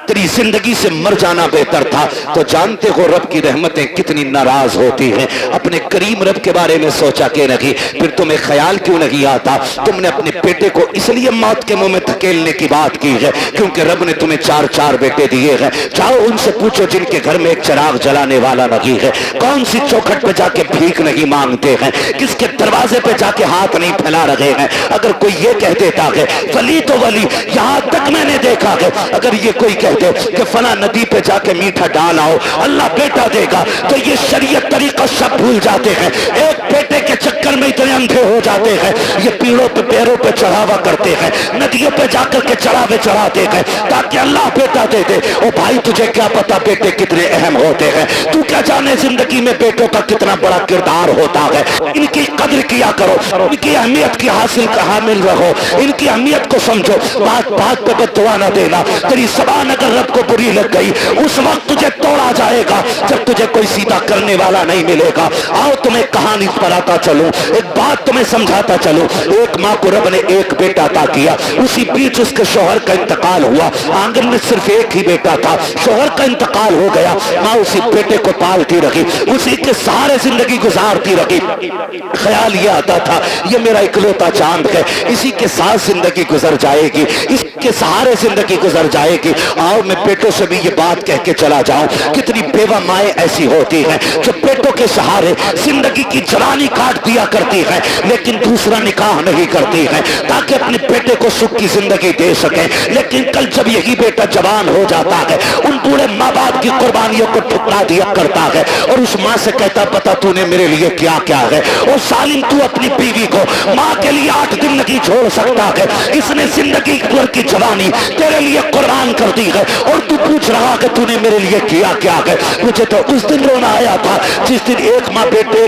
तेरी जिंदगी से मर जाना बेहतर था, तो जानते हो रब की रहमतें कितनी नाराज होती हैं। अपने करीम रब के बारे में सोचा के नहीं, फिर तुम्हें ख्याल क्यों नहीं आता। तुमने अपने बेटे को इसलिए मौत के मुंह में धकेलने की बात की है क्योंकि रब ने तुम्हें 4-4 बेटे दिए हैं। जाओ उनसे पूछो जिनके घर में एक चिराग जलाने वाला नहीं है, कौन सी चौखट पे जाके भीख नहीं मांगते हैं, किसके दरवाजे पे जाके हाथ नहीं फैला रहे हैं। अगर कोई ये कह देता है वली तो वली, यहां तक मैंने देखा है अगर ये कोई कहते कि फला नदी पे जाके मीठा डाल आओ अल्लाह बेटा देगा, तो ये शरीयत तरीका सब भूल जाते हैं। एक बेटे के चक्कर में इतने अंधे हो जाते हैं, ये पीड़ों पे पैरों पे चढ़ावा करते हैं, नदियों पे जाकर के चढ़ावे चढ़ाते हैं ताकि अल्लाह बेटा दे दे। ओ भाई तुझे क्या पता बेटे कितने अहम होते हैं, तू क्या जाने जिंदगी में बेटों का कितना बड़ा किरदार होता है। इनकी कदर किया करो, इनकी अहमियत की हामिल रहो, इनकी अहमियत को समझो। बात बात पे बददुआ न देना, तेरी ज़बान अगर रब को बुरी लग गई उस वक्त तुझे तोड़ा जाएगा जब तुझे कोई सीधा करने वाला नहीं मिलेगा। आओ तुम्हें कहानी पर आता चलूं, एक बात तुम्हें समझाता चलूं। एक माँ को रब ने एक बेटा अता किया, उसी बीच उसके शौहर का इंतकाल हुआ। आंगन में सिर्फ एक ही बेटा था, शौहर का इंतकाल हो गया। माँ उसी बेटे को पालती रही, उसी के सहारे जिंदगी गुजारती रही। ख्याल ये आता था ये मेरा इकलौता चांद है, इसी के साथ जिंदगी गुजर जाएगी, इसके सहारे जिंदगी गुजर जाएगी। आओ मैं बेटों से भी ये बात कह के चला जाऊं, कितनी बेवा माएं ऐसी होती हैं जो बेटों के सहारे जिंदगी की जवानी काट दिया करती है लेकिन दूसरा निकाह नहीं करती है ताकि अपने बेटे को सुख की जिंदगी दे सके। लेकिन कल जब यही बेटा जवान हो जाता है उन बूढ़े माँ बाप की कुर्बानियों को ठुकरा दिया करता है और उस माँ से कहता पता तूने मेरे लिए क्या क्या है। और सालिम तू अपनी बीवी को माँ के लिए 8 दिन नहीं छोड़ सकता है, इसने जिंदगी भर की जवानी तेरे लिए कुर्बान कर दी है और तू पूछ रहा कि तूने मेरे लिए किया क्या है। मुझे तो उस दिन रोना आया था जिस दिन एक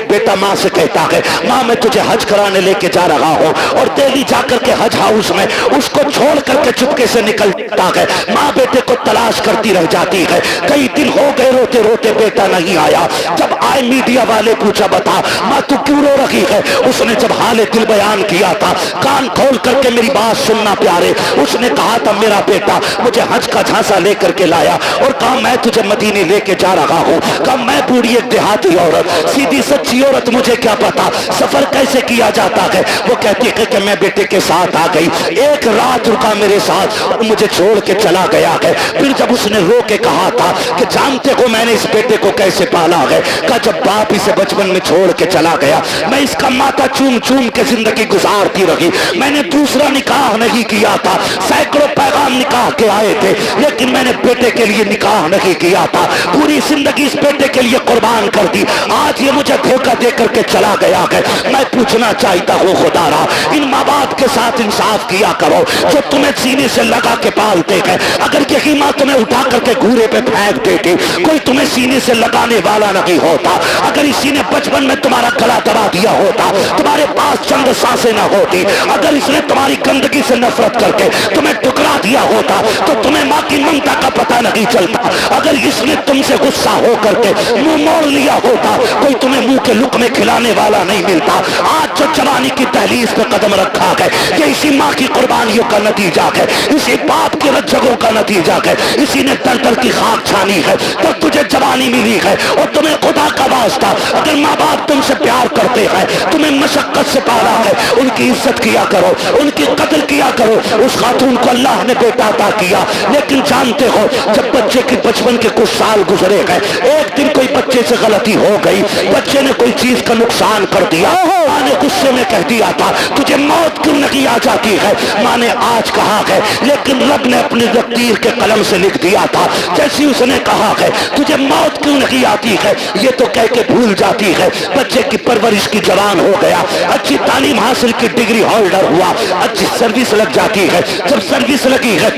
बेटा माँ से कहता है माँ मैं तुझे हज कराने लेके जा रहा हूँ, और दिल्ली जाकर के हज हाउस में उसको छोड़ करके चुपके से निकलता है। माँ बेटे को तलाश करती रह जाती है। कई दिन हो गए रोते रोते बेटा नहीं आया। जब आए मीडिया वाले पूछा बता माँ तू क्यों रो रही है। उसने जब हाले दिल बयान किया था, कान खोल करके मेरी बात सुनना प्यारे, उसने कहा था मेरा बेटा मुझे हज का झांसा लेकर के लाया और कहा मैं तुझे मदीने लेके जा रहा हूँ। कहा मैं बूढ़ी एक देहाती औरत, सीधी सच्ची औरत, मुझे क्या पता सफर कैसे किया जाता है। वो कहती है कि मैं बेटे के साथ आ गई, एक रात रुका मेरे साथ और मुझे छोड़ के चला गया है। फिर जब उसने रो के कहा था कि जानते हो मैंने इस बेटे को कैसे पाला है, कहा जब बाप इसे बचपन में छोड़ के चला गया मैं इसका माथा चूम चूम के जिंदगी गुजारती रही। मैंने दूसरा निकाह नहीं किया था, सैकड़ों पैगाम निकाह के आए थे, लेकिन मैंने बेटे के लिए निकाह नहीं किया था। पूरी जिंदगी इस बेटे के लिए कुर्बान कर दी। आज ये मुझे धोखा दे करके चला गया है। मैं पूछना चाहता हूँ खुदारा इन माँ बाप के साथ इंसाफ किया करो जो तुम्हें सीने से लगा के पालते हैं। अगर यही माँ तुम्हें उठा करके घूरे पे फेंक देती, कोई तुम्हें सीने से लगाने वाला नहीं होता। अगर इसी ने बचपन में तुम्हारा गला दबा दिया होता, तुम्हारे पास चंद सांसें न होती, अगर इसने तुम्हारी गंदगी से नफरत करके तुम्हें टुकरा दिया होता तो तुम्हें माँ की ममता का पता नहीं चलता। अगर इसने तुमसे गुस्सा हो करके मुंह मोड़ लिया होता, कोई तुम्हें मुंह के लुक में खिलाने वाला नहीं मिलता। आज जो जवानी की दहलीज पे कदम रखा है ये इसी माँ की कुर्बानियों का नतीजा है, इसी बाप के रज्जगों का नतीजा है, इसी ने दर दर की खाक छानी है तब तुझे जवानी मिली है। और तुम्हें खुदा का वास्ता अगर माँ बाप तुमसे प्यार करते हैं, तुम्हें मशक्कत से पाला है, उनकी इज्जत किया करो, उनकी कदर किया करो। उस खातून को अल्लाह ने बेटा अता किया, लेकिन जानते हो जब बच्चे के बचपन के कुछ साल गुजरे गए, एक दिन कोई बच्चे से गलती हो गई, बच्चे ने कोई चीज का नुकसान कर दिया, माँ ने गुस्से में कह दिया था तुझे मौत क्यों नहीं आ जाती है। माँ ने आज कहा है लेकिन रब ने अपनी तकदीर के कलम से लिख दिया था। जैसी उसने कहा है तुझे मौत क्यों नहीं आती है, ये तो कह के भूल जाती है। बच्चे की परवरिश की जवान हो गया, अच्छी तालीम हासिल की डिग्री होल्डर हुआ, अच्छी सर्विस लग जाती है। जब सर्विस लगी है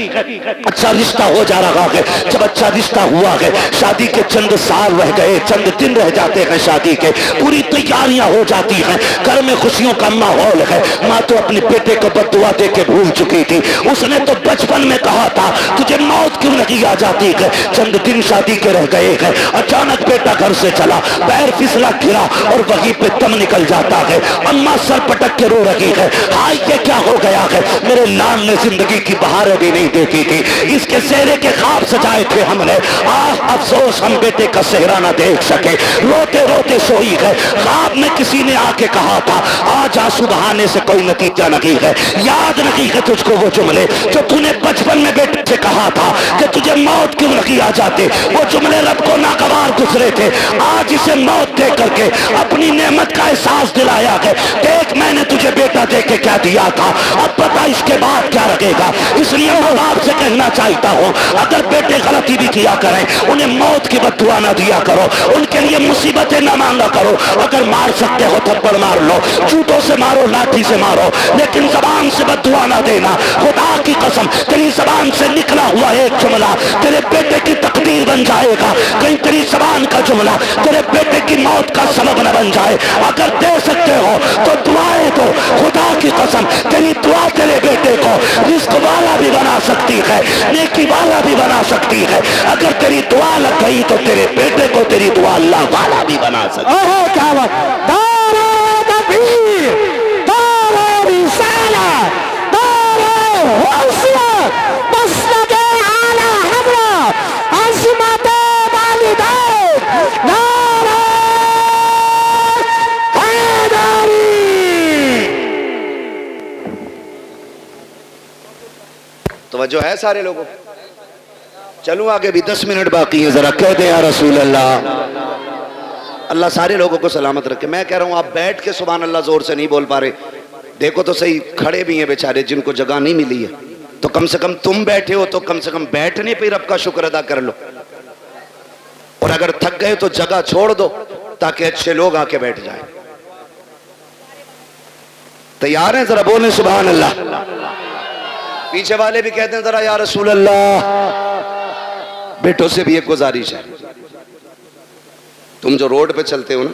अच्छा रिश्ता हो जा रहा है, जब अच्छा रिश्ता हुआ है, शादी के चंद साल रह गए, चंद दिन रह जाते हैं शादी के, पूरी तैयारियां हो जाती हैं, घर में खुशियों का माहौल है। माँ तो अपने बेटे को बददुआ दे के भूल चुकी थी। उसने तो बचपन में कहा था तुझे मौत क्यों नहीं आ जाती है। चंद दिन शादी के रह गए हैं, अचानक बेटा घर से चला, पैर फिसला गिरा और वहीं पे दम निकल जाता है। अम्मा सर पटक के रो रही है, हाय ये क्या हो गया है, मेरे लाल ने जिंदगी की बहारें भी नहीं देखी थी, इसके सेहरे के ख्वाब सजाए थे हमने, अफसोस हम बेटे का सेहरा ना देख सके। रोते रोते सोई है, ख्वाब में किसी ने आके कहा था आज आंसू बहाने से कोई नतीजा नहीं है। याद नहीं है तुझको वो जुमले जो तूने बचपन में बेटे से कहा था कि तुझे मौत क्यों नहीं आ जाते, वो जुमले रब को नागवार गुजरे थे। आज इसे मौत दे करके अपनी नेमत का एहसास दिलाया है। देख मैंने तुझे बेटा दे के क्या दिया था, अब पता इसके बाद क्या लगेगा। इसलिए मैं आपसे कहना चाहता हूँ अगर बेटे गलती भी किया करें उन्हें मौत की बद्दुआ ना दिया करो, उनके लिए मुसीबतें ना मांगा करो। अगर मार सकते हो थप्पड़ मार लो, जूतों से मारो, लाठी से मारो, लेकिन जबान से बद्दुआ ना देना। खुदा की कसम तेरी जबान से निकला हुआ एक जुमला तेरे बेटे की तकदीर बन जाएगा। कहीं तेरी जबान का जुमला तेरे बेटे की मौत का सबब न बन जाए। अगर दे सकते हो तो दुआएं दो, खुदा की कसम तेरी दुआ तेरे बेटे को रिस्क वाला भी बना सकती है, नेकी वाला भी बना सकती है। अगर तेरी दुआ लग गई तो तेरे बेटे को तेरी दुआ अल्लाह वाला भी बना सकती है। क्या बात, दारे तकबीर, दारे रिसालत, दारे हुस्सियत, मसलक आला हज़रत, अज़मत वालिदैन, नारे हैदरी। तवज्जो है सारे लोगों। चलूं आगे भी 10 मिनट बाकी है, जरा कह दे या रसूल अल्लाह। अल्लाह सारे लोगों को सलामत रखे। मैं कह रहा हूं आप बैठ के सुभान अल्लाह जोर से नहीं बोल पा रहे, देखो तो सही, खड़े भी हैं बेचारे जिनको जगह नहीं मिली है, तो कम से कम तुम बैठे हो तो कम से कम बैठने पे रब का शुक्र अदा कर लो। और अगर थक गए तो जगह छोड़ दो ताकि अच्छे लोग आके बैठ जाए। तैयार हैं? जरा बोलें सुभान अल्लाह। पीछे वाले भी कहते हैं जरा या रसूल अल्लाह। बेटों से भी एक गुजारिश है, तुम जो रोड पे चलते हो ना,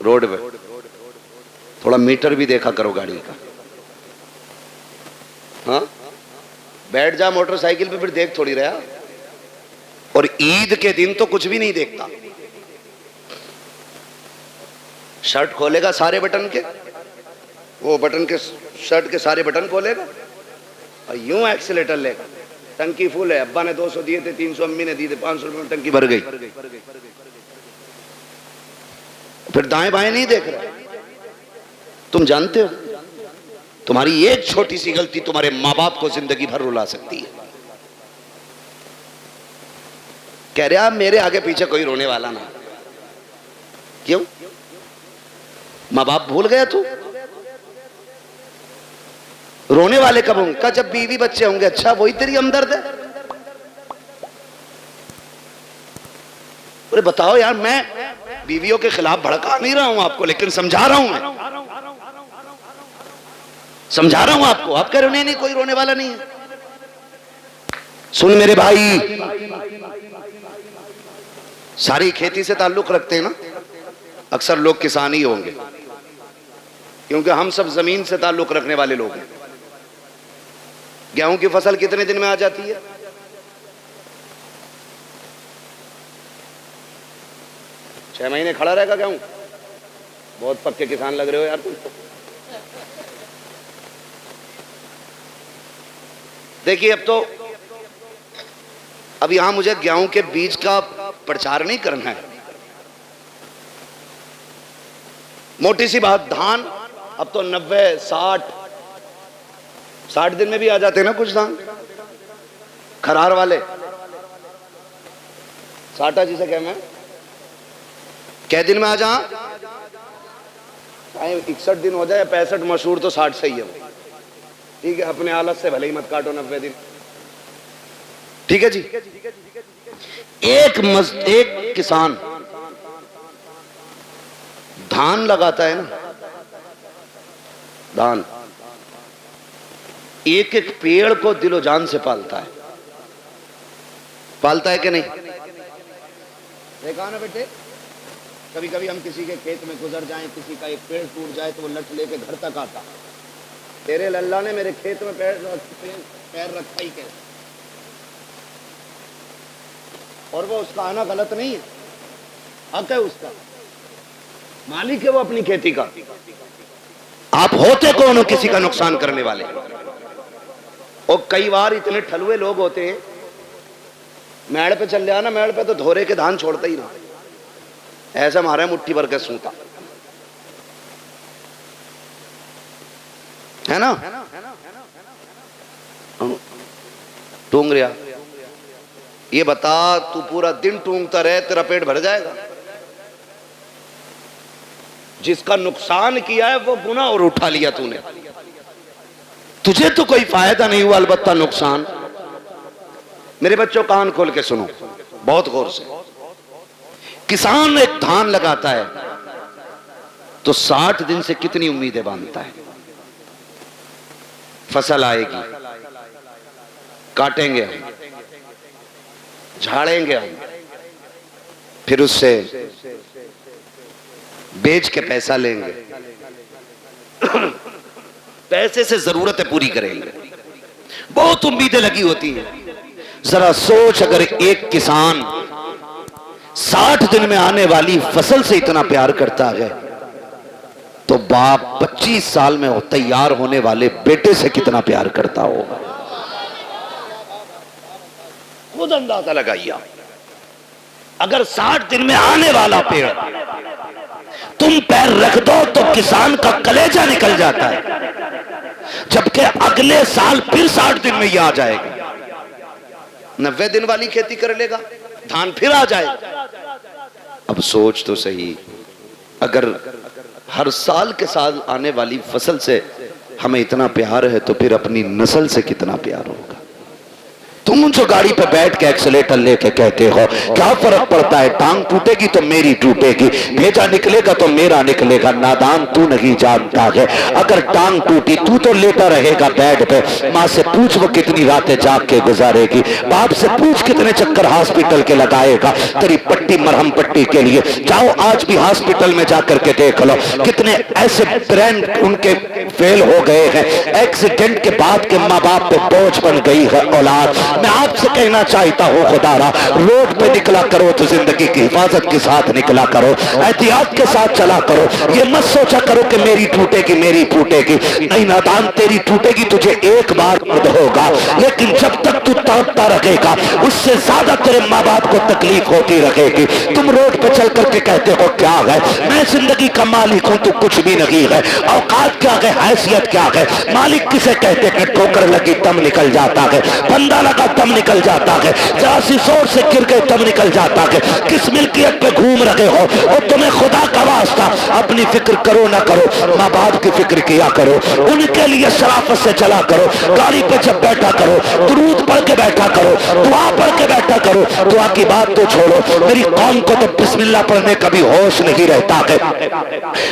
रोड पे थोड़ा मीटर भी देखा करो गाड़ी का। हाँ, बैठ जा मोटरसाइकिल पे, फिर देख थोड़ी रहा। और ईद के दिन तो कुछ भी नहीं देखता। शर्ट खोलेगा सारे बटन के, वो बटन के शर्ट के सारे बटन खोलेगा और यूं एक्सीलेटर लेगा। टंकी फुल है, अब्बा ने 200 दिए थे, 300 अम्मी ने दिए थे, 500 रुपए में टंकी भर गई। फिर दाएं बाएं नहीं देख रहा। तुम जानते हो तुम्हारी एक छोटी सी गलती तुम्हारे माँ बाप को जिंदगी भर रुला सकती है। कह रहे आप मेरे आगे पीछे कोई रोने वाला ना। क्यों? माँ बाप भूल गया तू? रोने वाले कब होंगे? का जब बीवी बच्चे होंगे। अच्छा, वही तेरी हमदर्द है? अरे बताओ यार, मैं बीवियों के खिलाफ भड़का नहीं रहा हूं आपको, लेकिन समझा रहा हूं। मैं समझा रहा हूं आपको। आप कह रहे हो नहीं नहीं कोई रोने वाला नहीं है। सुन मेरे भाई, सारी खेती से ताल्लुक रखते हैं ना, अक्सर लोग किसान ही होंगे, क्योंकि हम सब जमीन से ताल्लुक रखने वाले लोग हैं। गेहूं की फसल कितने दिन में आ जाती है? छह महीने खड़ा रहेगा गेहूं। बहुत पक्के किसान लग रहे हो यार तुम। देखिए, अब यहां मुझे गेहूं के बीज का प्रचार नहीं करना है। मोटी सी बात, धान अब तो 90, 60 दिन में भी आ जाते हैं ना कुछ धान, खरार वाले। साटा जिसे कह, मैं कै दिन में आ जा, चाहे 61 दिन हो जाए, 65, मशहूर तो 60 सही है। ठीक है, अपने हालत से भले ही मत काटो 90 दिन। ठीक है जी। एक किसान धान लगाता है ना, धान, एक एक पेड़ को दिलो जान से पालता है। पालता है कि नहीं? देखा ना बेटे, कभी कभी हम किसी के खेत में गुजर जाएं, किसी का एक पेड़ टूट जाए तो वो लट लेके घर तक आता। तेरे लल्ला ने मेरे खेत में पैर रखा ही कैसे? और वो उसका आना गलत नहीं है, हक है उसका, मालिक है वो अपनी खेती का। आप होते कौन हो किसी का नुकसान करने वाले? और कई बार इतने ठलुए लोग होते हैं, मेड़ पे चल जाना, मेड़ पे तो धोरे के धान छोड़ता ही ना, ऐसा मारा मुट्ठी भर के सूता है ना। टूंगरिया, ये बता, तू पूरा दिन टूंगता रहे, तेरा पेट भर जाएगा? जिसका नुकसान किया है वो गुनाह और उठा लिया तूने। तुझे तो कोई फायदा नहीं हुआ, अलबत्ता नुकसान। मेरे बच्चों, कान खोल के सुनो बहुत गौर से। किसान एक धान लगाता है तो 60 दिन से कितनी उम्मीदें बांधता है। फसल आएगी, काटेंगे हम, झाड़ेंगे हम, फिर उससे बेच के पैसा लेंगे, पैसे से जरूरतें पूरी करेंगे। बहुत उम्मीदें लगी होती हैं। जरा सोच, अगर एक किसान 60 दिन में आने वाली फसल से इतना प्यार करता है तो बाप 25 साल में तैयार होने वाले बेटे से कितना प्यार करता होगा। खुद अंदाजा लगाइए। अगर 60 दिन में आने वाला पेड़ तुम पैर रख दो तो किसान का कलेजा निकल जाता है, जबकि अगले साल फिर 60 दिन में ये आ जाएगा। 90 दिन वाली खेती कर लेगा, धान फिर आ जाए। अब सोच तो सही, अगर हर साल के साल आने वाली फसल से हमें इतना प्यार है तो फिर अपनी नस्ल से कितना प्यार होगा। तुम जो गाड़ी पे बैठ के एक्सीलेटर लेके कहते हो क्या फर्क पड़ता है, टांग टूटेगी तो मेरी टूटेगी, भेजा निकलेगा तो मेरा निकलेगा। नादान तू नहीं जानता है, अगर टांग टूटी तू तो लेटा रहेगा बेड पे। माँ से पूछ वो कितनी रातें जाग के गुजारेगी, बाप से पूछ कितने चक्कर हॉस्पिटल के लगाएगा तेरी पट्टी मरहम पट्टी के लिए। जाओ आज भी हॉस्पिटल में जाकर के देख लो कितने ऐसे ब्रेन उनके फेल हो गए हैं, एक्सीडेंट के बाद के माँ बाप पे बोझ बन गई है औलाद। मैं आपसे कहना चाहता हूँ खुदारा, रोड पे निकला करो तो जिंदगी की हिफाजत के साथ निकला करो, एहतियात के साथ चला करो। ये मत सोचा करो कि मेरी टूटेगी मेरी टूटेगी, नहीं नादान, तेरी टूटेगी तुझे एक बार खुद होगा, लेकिन जब तक तू तड़पता रहेगा उससे ज्यादा तेरे माँ बाप को तकलीफ होती रहेगी। तुम रोड पे चल करके कहते हो क्या है, मैं जिंदगी का मालिक हूं, तू कुछ भी नहीं है। औकात क्या है, हैसियत क्या है, मालिक किसे कहते हैं? ठोकर लगी तब निकल जाता है, बंदा लगा तब निकल जाता है, जरा सी जोर से गिर गए तब निकल जाता है। किस मिल्कियत पे घूम रहे हो और तुम्हें खुदा का वास्ता अपनी फिक्र करो ना करो, माँ बाप की फिक्र किया करो, उनके लिए शराफत से चला करो। गाड़ी पे जब बैठा करो दुरूद पढ़ के बैठा करो, दुआ पढ़ के बैठा करो। दुआ की बात तो छोड़ो, मेरी कौम को तो बिस्मिल्लाह पढ़ने का भी होश नहीं रहता है।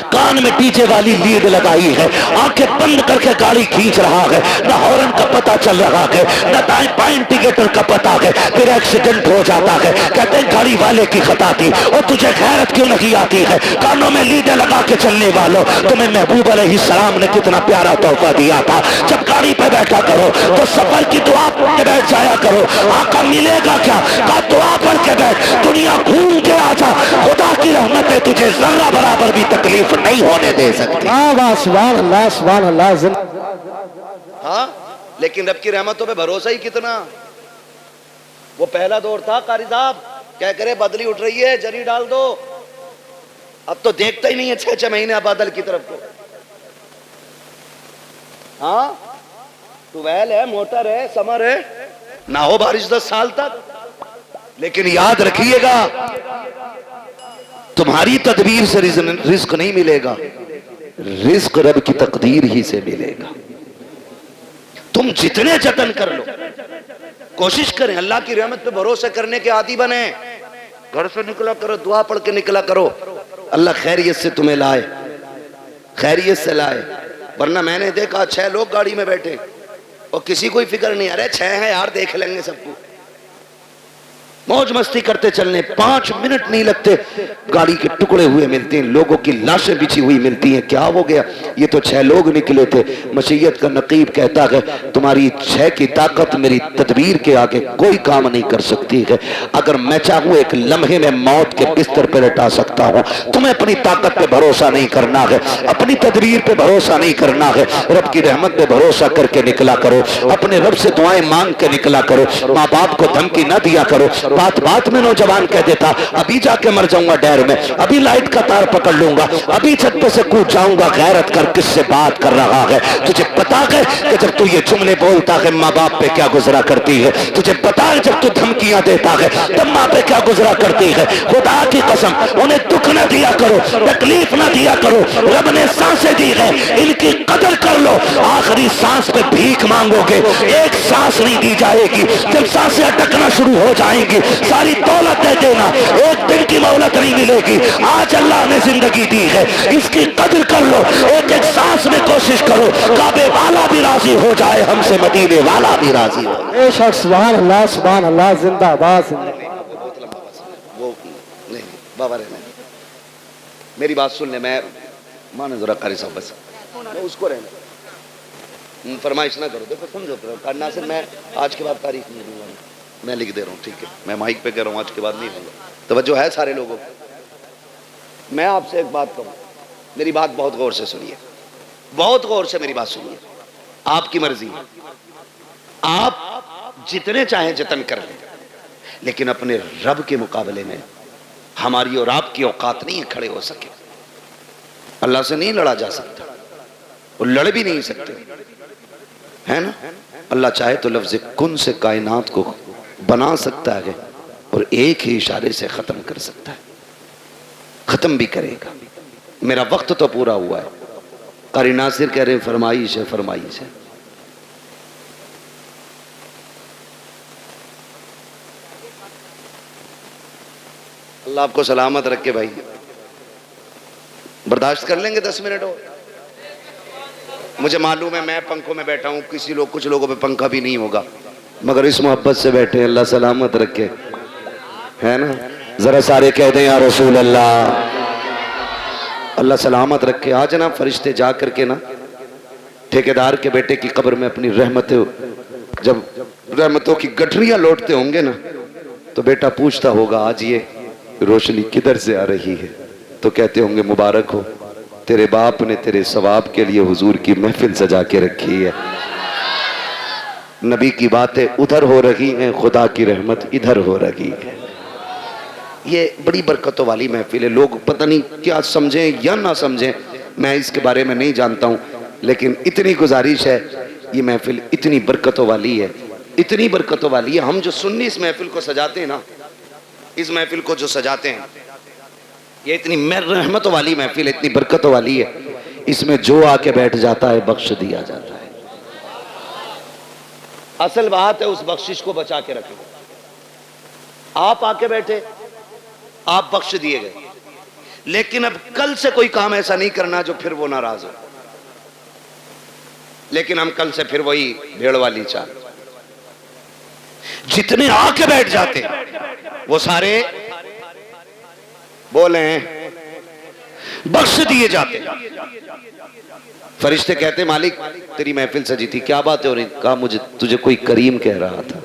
कान में डीजे वाली लीड लगाई है, आंखें बंद करके गाड़ी खींच रहा है, न हॉर्न का पता चल रहा है न दाएं बाएं इंडिकेटर का पता है, फिर एक्सीडेंट हो जाता है। कहते हैं गाड़ी वाले की खता थी, और तुझे खैरत क्यों नहीं आती है? कानों में लीडे लगा के चलने वालों, तुम्हें महबूब अलैहिस्सलाम ने कितना प्यारा तोहफा दिया था। जब गाड़ी पे बैठा करो तो सफर की दुआ पढ़ के बैठ जाया करो। आका मिलेगा क्या? का दुआ पढ़ के बैठ, दुनिया घूम के आ जा, खुदा की रहमतें तुझे जर्रा बराबर भी तकलीफ नहीं होने दे सकती। सुभान अल्लाह सुभान अल्लाह। हाँ, लेकिन रब की रहमतों पे भरोसा ही कितना। वो पहला दौर था कारी साहब, क्या करे बदली उठ रही है जरी डाल दो, अब तो देखता ही नहीं है 6-6 महीने बादल की तरफ को। हाँ, ट्यूबवेल है, मोटर है, समर है, ना हो बारिश 10 साल तक। लेकिन याद रखिएगा तुम्हारी तदबीर से रिस्क नहीं मिलेगा, रिस्क रब की तकदीर ही से मिलेगा। तुम जितने जतन कर लो, कोशिश करें अल्लाह की रहमत पे भरोसा करने के आदी बने। घर से निकला करो, दुआ पढ़ के निकला करो, अल्लाह खैरियत से तुम्हें लाए, खैरियत से लाए। वरना मैंने देखा 6 लोग गाड़ी में बैठे और किसी को फिक्र नहीं, अरे 6 है यार देख लेंगे सबको, मौज मस्ती करते चलने 5 मिनट नहीं लगते गाड़ी के टुकड़े हुए मिलते हैं, लोगों की लाशें बिछी हुई मिलती हैं। क्या हो गया? ये तो 6 लोग निकले थे। मशीयत का नकीब कहता है तुम्हारी 6 की ताकत मेरी तदबीर के आगे कोई काम नहीं कर सकती है। अगर मैं चाहूँ एक लम्हे में मौत के बिस्तर पर लटा सकता हूँ। तुम्हें अपनी ताकत पे भरोसा नहीं करना है, अपनी तदबीर पे भरोसा नहीं करना है, रब की रहमत पे भरोसा करके निकला करो, अपने रब से दुआएं मांग के निकला करो, माँ बाप को धमकी न दिया करो। बात बात में नौजवान कह देता अभी जाके मर जाऊंगा डैर में, अभी लाइट का तार पकड़ लूंगा, अभी छत पे से कूद जाऊंगा। गैरत कर, किससे बात कर रहा है? तुझे पता है कि जब तू ये जुमले बोलता है माँ बाप पे क्या गुजरा करती है? तुझे पता है जब तू धमकियां देता है तब माँ पे क्या गुजरा करती है? खुदा की कसम उन्हें दुख न दिया करो, तकलीफ न दिया करो। रब ने सांसें दी है, इनकी कदर कर लो। आखिरी सांस पे भीख मांगोगे, एक सांस नहीं दी जाएगी। जब सांसें अटकना शुरू हो जाएंगी सारी दौलत दे देना, एक दिन की मोहलत नहीं मिलेगी। आज अल्लाह ने जिंदगी दी है, इसकी कदर कर लो। एक एक सांस में कोशिश करो, काबे वाला भी राजी हो जाए, हमसे मदीने वाला भी राजी हो। बेशक सुभान अल्लाह जिंदाबाद। वो नहीं बाबा रहने, मेरी बात सुन ले, मैं माने जरा कारी साहब बस मैं उसको रहने फरमाइश ना करो। देखो समझो करना से मैं आज के बाद तारीख नहीं दूंगा, मैं लिख दे रहा हूँ, ठीक है? मैं माइक पे कह रहा हूँ आज के बाद नहीं होगा। तवज्जो है सारे लोगों को। मैं आपसे एक बात कहूँ, मेरी बात बहुत गौर से सुनिए, बहुत गौर से मेरी बात सुनिए। आपकी मर्जी है, आप जितने चाहें जतन कर लें, लेकिन अपने रब के मुकाबले में हमारी और आपकी औकात नहीं है खड़े हो सके। अल्लाह से नहीं लड़ा जा सकता, और लड़ भी नहीं सकते, है ना? अल्लाह चाहे तो लफ्ज़ कुन से कायनात को बना सकता है और एक ही इशारे से ख़त्म कर सकता है, ख़त्म भी करेगा। मेरा वक्त तो पूरा हुआ है। कारी नासिर कह रहे हैं फरमाइश है, फरमाइश है। अल्लाह आपको सलामत रखे भाई। बर्दाश्त कर लेंगे 10 मिनट और? मुझे मालूम है मैं पंखों में बैठा हूँ, कुछ लोगों पे पंखा भी नहीं होगा, मगर इस मोहब्बत से बैठे, अल्लाह सलामत रखे, है ना। जरा सारे कह दें या रसूल अल्लाह, अल्लाह सलामत रखे। आज ना फरिश्ते जा करके ना ठेकेदार के बेटे की कब्र में अपनी जब रहमतों की गठरियां लौटते होंगे ना, तो बेटा पूछता होगा आज ये रोशनी किधर से आ रही है, तो कहते होंगे मुबारक हो, तेरे बाप ने तेरे सवाब के लिए हुजूर की महफिल सजा के रखी है। नबी की बातें उधर हो रही हैं, खुदा की रहमत इधर हो रही है। ये बड़ी बरकतों वाली महफिल है। लोग पता नहीं क्या समझें या ना समझें, मैं इसके बारे में नहीं जानता हूँ, लेकिन इतनी गुजारिश है, ये महफिल इतनी बरकतों वाली है, इतनी बरकतों वाली है। हम जो सुन्नी इस महफिल को सजाते हैं ना, इस महफिल को जो सजाते हैं, ये इतनी रहमतों वाली महफिल है, इतनी बरकतों वाली है, इसमें जो आके बैठ जाता है बख्श दिया जाता है। असल बात है उस बख्शिश को बचा के रखें। आप आके बैठे, आप बख्श दिए गए, लेकिन अब कल से कोई काम ऐसा नहीं करना जो फिर वो नाराज हो। लेकिन हम कल से फिर वही भेड़ वाली चाल, जितने आके बैठ जाते वो सारे बोले बख्श दिए जाते। फरिश्ते कहते मालिक तेरी महफिल सजी थी, क्या बात है? और कहा मुझे तुझे कोई करीम कह रहा था,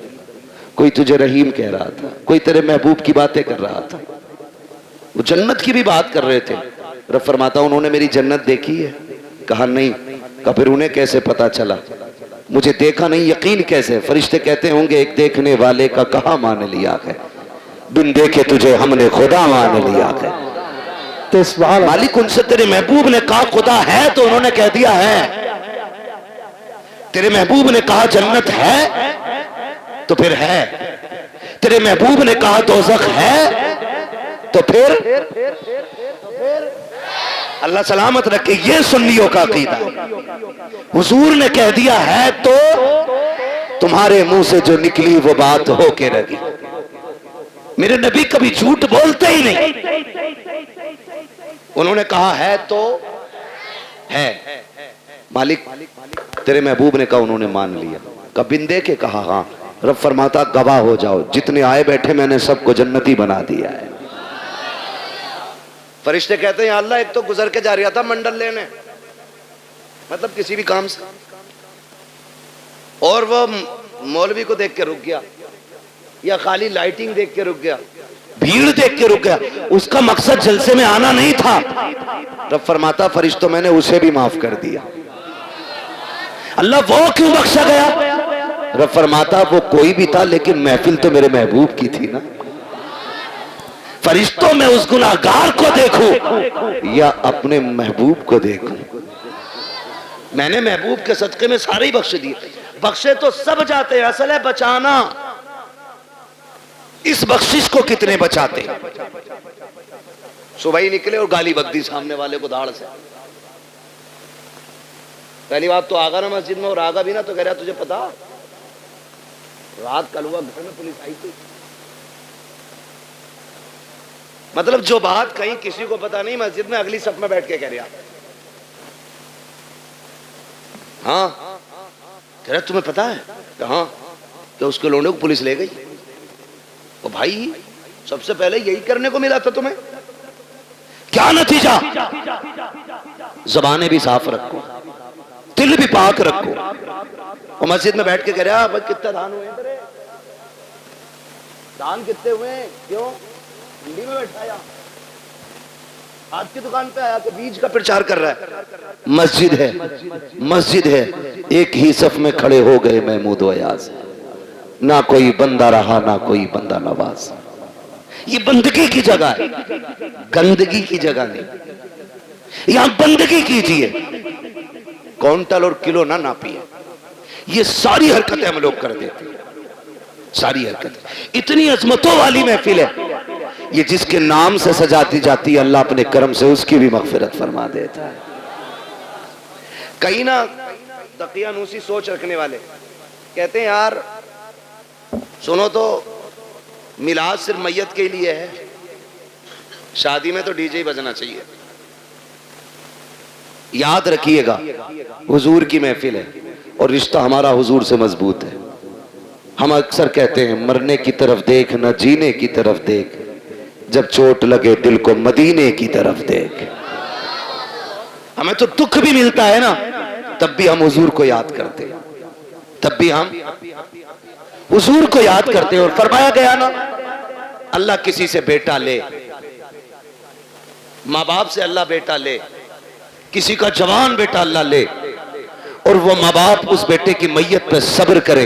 कोई तुझे रहीम कह रहा था, कोई तेरे महबूब की बातें कर रहा था। वो जन्नत की भी बात कर रहे थे। रब फरमाता उन्होंने मेरी जन्नत देखी है? कहा नहीं। कहा फिर उन्हें कैसे पता चला? मुझे देखा नहीं, यकीन कैसे? फरिश्ते कहते होंगे एक देखने वाले का कहा मान लिया है, बिन देखे तुझे हमने खुदा मान लिया है। तो मालिक उनसे तेरे महबूब ने कहा खुदा है, तो उन्होंने कह दिया है। तेरे महबूब ने कहा जन्नत है, तो फिर है। तेरे महबूब ने कहा दोज़ख है, तो फिर अल्लाह सलामत रखे। ये सुन्नियों का अकीदा है। हुजूर ने कह दिया है तो तुम्हारे मुंह से जो निकली वो बात हो के रही। मेरे नबी कभी झूठ बोलते ही नहीं। उन्होंने कहा है तो है। मालिक तेरे महबूब ने कहा, उन्होंने मान लिया। कबिन दे के कहा हाँ। रब फरमाता गवाह हो जाओ, जितने आए बैठे मैंने सबको जन्नती बना दिया है। फरिश्ते कहते हैं अल्लाह एक तो गुजर के जा रहा था मंडल लेने, मतलब किसी भी काम से, और वो मौलवी को देख के रुक गया, या खाली लाइटिंग देख के रुक गया, भीड़ देख के रुक गया, उसका मकसद जलसे में आना नहीं था। रब फरमाता फरिश्तों मैंने उसे भी माफ कर दिया। अल्लाह वो क्यों बख्शा गया? रब फरमाता वो कोई भी था, लेकिन महफिल तो मेरे महबूब की थी ना। फरिश्तों में उस गुनाहगार को देखूं या अपने महबूब को देखूं? मैंने महबूब के सदके में सारे ही बख्श दिए। बख्शे तो सब जाते हैं, असल है बचाना। इस बख्शिश को कितने बचाते? सुबह ही निकले और गाली बक दी सामने वाले को दाढ़ से। पहली बात तो आगा ना मस्जिद में, और आगा भी ना तो कह रहा तुझे पता रात कल हुआ घर में पुलिस आई थी। मतलब जो बात कहीं किसी को पता नहीं, मस्जिद में अगली सफ में बैठ के कह रहा। हाँ कह रहा तुम्हें पता है? हाँ क्या उसके लोंडे को पुलिस ले गई? तो भाई सबसे पहले यही करने को मिला था तुम्हें, क्या नतीजा? जबानें भी साफ रखो, दिल भी पाक रखो। और मस्जिद में बैठ के कह रहा भाई कितना दान हुए तेरे? दान कितने हुए? क्यों मंडी में बैठा या आज की दुकान पे आया कि बीज का प्रचार कर रहा है? मस्जिद है, मस्जिद है। एक ही सफ में खड़े हो गए महमूद व अयाज, ना कोई बंदा रहा ना कोई बंदा नवाज। ये बंदगी की जगह है, गंदगी की जगह नहीं। यहां बंदगी कीजिए, क्विंटल और किलो ना नापिए। ये सारी हरकतें हम लोग कर देते हैं, सारी हरकतें। इतनी अजमतों वाली महफिल है ये, जिसके नाम से सजाती जाती है अल्लाह अपने करम से उसकी भी मगफिरत फरमा देता है। कहीं ना दकियानूसी सोच रखने वाले कहते हैं यार सुनो तो, मिलाद सिर्फ मैयत के लिए है, शादी में तो डीजे ही बजना चाहिए। याद रखिएगा, हुजूर की महफिल है और रिश्ता हमारा हुजूर से मजबूत है। हम अक्सर कहते हैं मरने की तरफ देख न जीने की तरफ देख, जब चोट लगे दिल को मदीने की तरफ देख। हमें तो दुख भी मिलता है ना, तब भी हम हुजूर को याद करते हैं, तब भी हम हुजूर को याद करते हैं। और फरमाया गया ना, अल्लाह किसी से बेटा ले, माँ बाप से अल्लाह बेटा ले, किसी का जवान बेटा अल्लाह ले, और वो माँ बाप उस बेटे की मैयत पे सब्र करे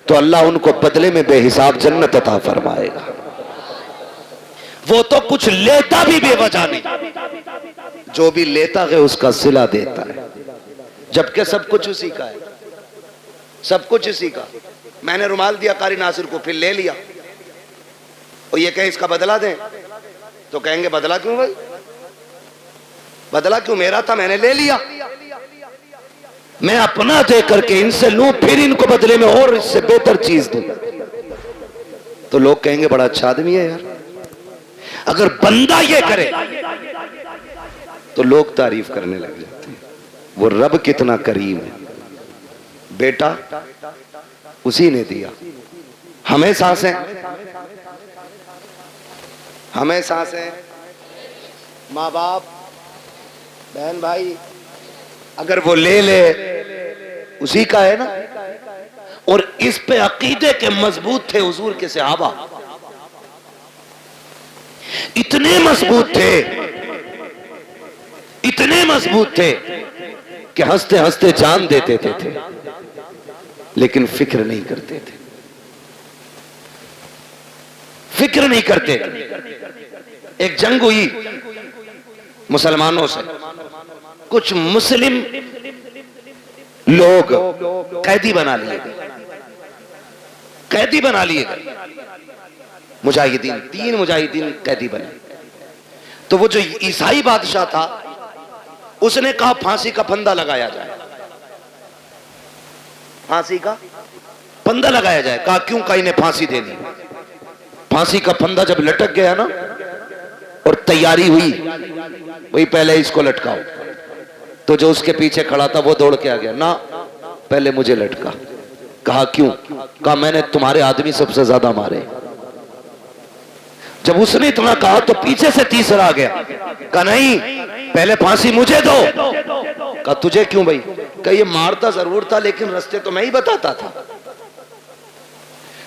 तो अल्लाह उनको बदले में बेहिसाब जन्नत अता फरमाएगा। वो तो कुछ लेता भी बेवजह नहीं, जो भी लेता है उसका सिला देता है, जबकि सब कुछ उसी का है, सब कुछ उसी का। मैंने रुमाल दिया कारी नासिर को, फिर ले लिया, और ये कहे इसका बदला दें, तो कहेंगे बदला क्यों भाई, बदला क्यों, मेरा था मैंने ले लिया। मैं अपना दे करके इनसे लूं, फिर इनको बदले में और इससे बेहतर चीज दूं, तो लोग कहेंगे बड़ा अच्छा आदमी है यार। अगर बंदा ये करे तो लोग तारीफ करने लग जाते हैं, वो रब कितना करीम है। बेटा उसी ने दिया, हमें सांसें, हमें सांसें, माँ बाप बहन भाई, अगर वो ले ले उसी का है ना। और इस पे अकीदे के मजबूत थे हुजूर के सहाबा, इतने मजबूत थे, इतने मजबूत थे कि हंसते हंसते जान देते थे, लेकिन फिक्र नहीं करते थे, फिक्र नहीं करते थे। एक जंग हुई मुसलमानों से, कुछ मुस्लिम लोग कैदी बना लिए गए, कैदी बना लिए गए मुजाहिदीन, 3 मुजाहिदीन कैदी बने। तो वो जो ईसाई बादशाह था उसने कहा फांसी का फंदा लगाया जाए, फांसी का फंदा लगाया जाए। कहा क्यों, कहा इन्हें फांसी देनी। फांसी का फंदा जब लटक गया ना और तैयारी हुई, वही पहले इसको लटकाओ, तो जो उसके पीछे खड़ा था वो दौड़ के आ गया, ना पहले मुझे लटका। कहा क्यों, कहा मैंने तुम्हारे आदमी सबसे ज्यादा मारे। जब उसने इतना कहा तो पीछे से तीसरा आ गया, कहा नहीं पहले फांसी मुझे दो। कहा तुझे क्यों भाई, कहा ये मारता जरूर था लेकिन रास्ते तो मैं ही बताता था,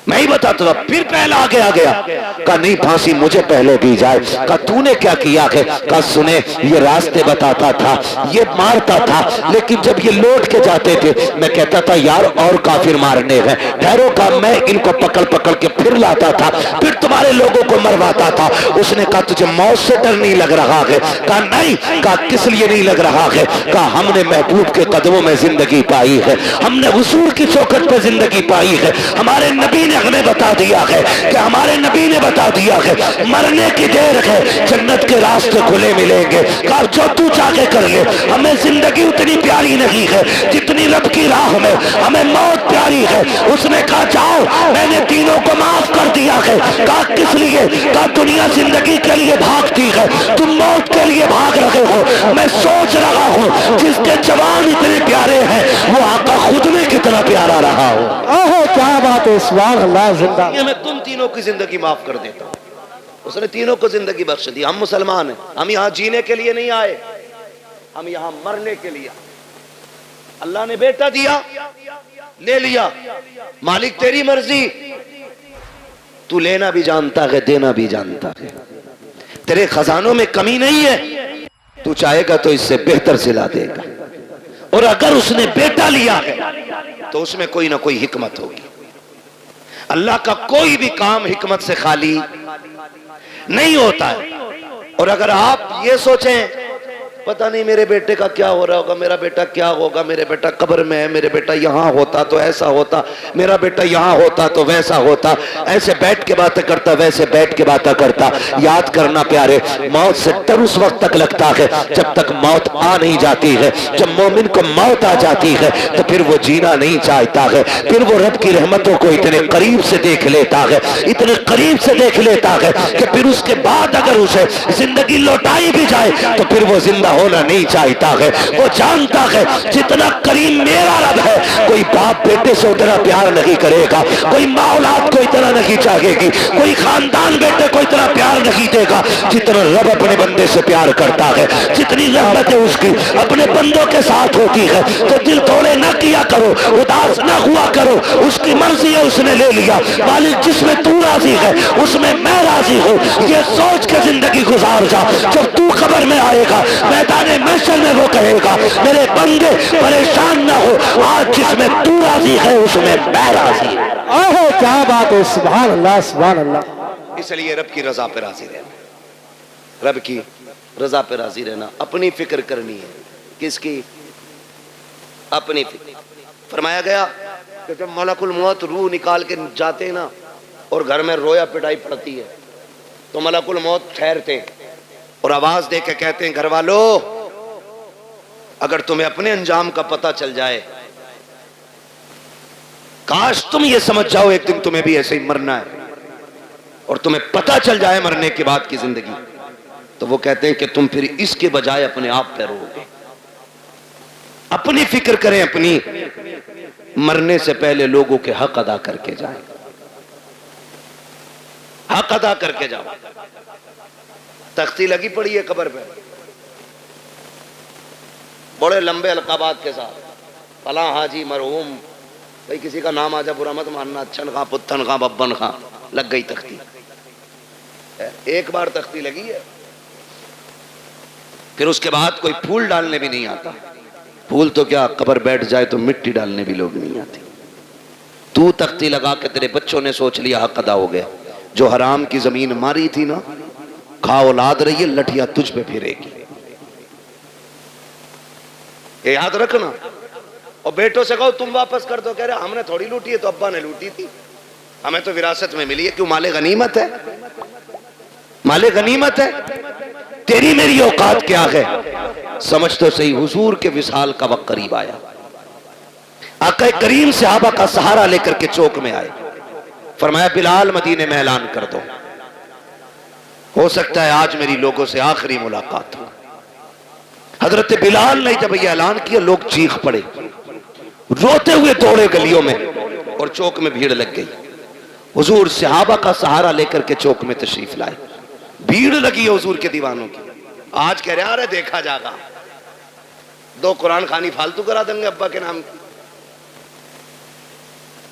मैं ही बताता था। फिर पहला आगे आ गया, कहा नहीं फांसी मुझे पहले दी जाए। कहा तूने क्या किया है, कहा सुने ये रास्ते बताता था, ये मारता था, लेकिन जब ये लौट के जाते थे मैं कहता था यार और काफिर मारने हैं, ठहरो, का मैं इनको पकड़ पकड़ के फिर लाता था, फिर तुम्हारे लोगों को मरवाता था। उसने कहा तुझे मौत से डर नहीं लग रहा है, कहा नहीं। कहा किस लिए नहीं लग रहा है, कहा हमने महबूब के कदमों में जिंदगी पाई है, हमने हुजूर की चौखट पे जिंदगी पाई है, हमारे नबी ने हमें बता दिया है कि हमारे नबी ने बता दिया है मरने की देर है, जन्नत के रास्ते खुले मिलेंगे। कहा जो तू चाहे कर ले, हमें जिंदगी उतनी प्यारी नहीं है जितनी रब की राह में हमें मौत प्यारी है। उसने कहा जाओ मैंने तीनों को माफ कर दिया है। कहा किस लिए, कहा दुनिया जिंदगी के लिए भागती है, तुम मौत के लिए भाग रहे हो। मैं सोच रहा हूँ जिसके जवान इतने प्यारे हैं वो आका खुद में कितना प्यारा रहा हो। ओहो क्या बात है, सुभान अल्लाह, जिंदा। ये मैं तुम तीनों की जिंदगी माफ कर देता हूं। उसने तीनों को जिंदगी बख्श दी। हम मुसलमान हैं, हम यहां जीने के लिए नहीं आए, हम यहां मरने के लिए। अल्लाह ने बेटा दिया, ले लिया, मालिक तेरी मर्जी, तू लेना भी जानता है देना भी जानता है, तेरे खजानों में कमी नहीं है, तू चाहेगा तो इससे बेहतर सिला देगा। और अगर उसने बेटा लिया है तो उसमें कोई ना कोई हिकमत होगी। अल्लाह का कोई भी काम हिकमत से खाली नहीं होता है। और अगर आप ये सोचें पता नहीं मेरे बेटे का क्या हो रहा होगा, मेरा बेटा क्या होगा, मेरे बेटा कब्र में है, मेरे बेटा यहाँ होता तो ऐसा होता, मेरा बेटा यहाँ होता तो वैसा होता। ऐसे बैठ के बातें करता, वैसे बैठ के बातें करता। याद करना प्यारे, मौत से डर उस वक्त तक लगता है जब तक मौत आ नहीं जाती है। जब मोमिन को मौत आ जाती है तो फिर वो जीना नहीं चाहता है, फिर वो रब की रहमतों को इतने करीब से देख लेता है, इतने करीब से देख लेता है कि फिर उसके बाद अगर उसे जिंदगी लौटाई भी जाए तो फिर वो जिंदा होना नहीं चाहता है। वो जानता है जितना करीम मेरा रब है, कोई बाप बेटे से उतना प्यार नहीं करेगा, कोई माँ औलाद को इतना नहीं चाहेगी, कोई खानदान बेटे को इतना प्यार नहीं देगा जितना रब अपने बंदे से प्यार करता है। जितनी रहमत है उसकी अपने बंदों के साथ होती है। तो दिल तोड़े न किया करो, उदास न हुआ करो, उसकी मर्जी है, उसने ले लिया। मालिक जिसमें तू राजी है उसमें मैं राजी हूँ, ये सोच के जिंदगी गुजार जा। जब तू खबर में आएगा मैदान महशर में वो कहेगा मेरे बंदे परेशान ना हो, आज जिसमें तू राजी है उसमें मैं राजी हूँ। ओहो क्या बात है, सुभान अल्लाह सुभान अल्लाह। इसलिए रब की रजा पे राजी रहना, रब की रजा पे राजी रहना, अपनी फिक्र करनी है। किसकी? अपनी फिक्र। फरमाया गया कि जब मलकुल मौत रूह निकाल के जाते हैं ना और घर में रोया पिटाई पड़ती है तो मलकुल मौत ठहरते और आवाज दे के कहते हैं घर वालों, अगर तुम्हें अपने अंजाम का पता चल जाए, काश तुम ये समझ जाओ एक दिन तुम्हें भी ऐसे ही मरना है और तुम्हें पता चल जाए मरने के बाद की जिंदगी, तो वो कहते हैं कि तुम फिर इसके बजाय अपने आप पे रोगे। अपनी फिक्र करें, अपनी मरने से पहले लोगों के हक अदा करके जाएं, हक अदा करके जाओ। तख्ती लगी पड़ी है कब्र पे बड़े लंबे अलकाबात के साथ, फला हाजी मरहूम, भाई किसी का नाम आजा बुरा मत मानना, अच्छन खां पुत्थन खां बब्बन खां, लग गई तख्ती। एक बार तख्ती लगी है फिर उसके बाद कोई फूल डालने भी नहीं आता। फूल तो क्या, कब्र बैठ जाए तो मिट्टी डालने भी लोग नहीं आते। तू तख्ती लगा के तेरे बच्चों ने सोच लिया हक अदा हो गया। जो हराम की जमीन मारी थी ना, खा औलाद रही है, लठिया तुझ पे फिरेगी, ये याद रखना। और बेटों से कहो तुम वापस कर दो, कह रहे हमने थोड़ी लूटी है, तो अब्बा ने लूटी थी, हमें तो विरासत में मिली है। क्यों? माले गनीमत है, माले गनीमत है। तेरी मेरी औकात क्या है? समझ तो सही। हुजूर के विसाल का वक्त करीब आया, आका करीम सहाबा का सहारा लेकर के चौक में आए। फरमाया बिलाल मदीने में ऐलान कर दो, हो सकता है आज मेरी लोगों से आखिरी मुलाकात हो। हजरत बिलाल ने जब यह ऐलान किया, लोग चीख पड़े, रोते हुए दौड़े गलियों में और चौक में भीड़ लग गई। हुजूर सहाबा का सहारा लेकर के चौक में तशरीफ लाए, भीड़ लगी है हुजूर के दीवानों की। आज कह रहे अरे देखा जाएगा, 2 कुरान खानी फालतू करा देंगे अब्बा के नाम की,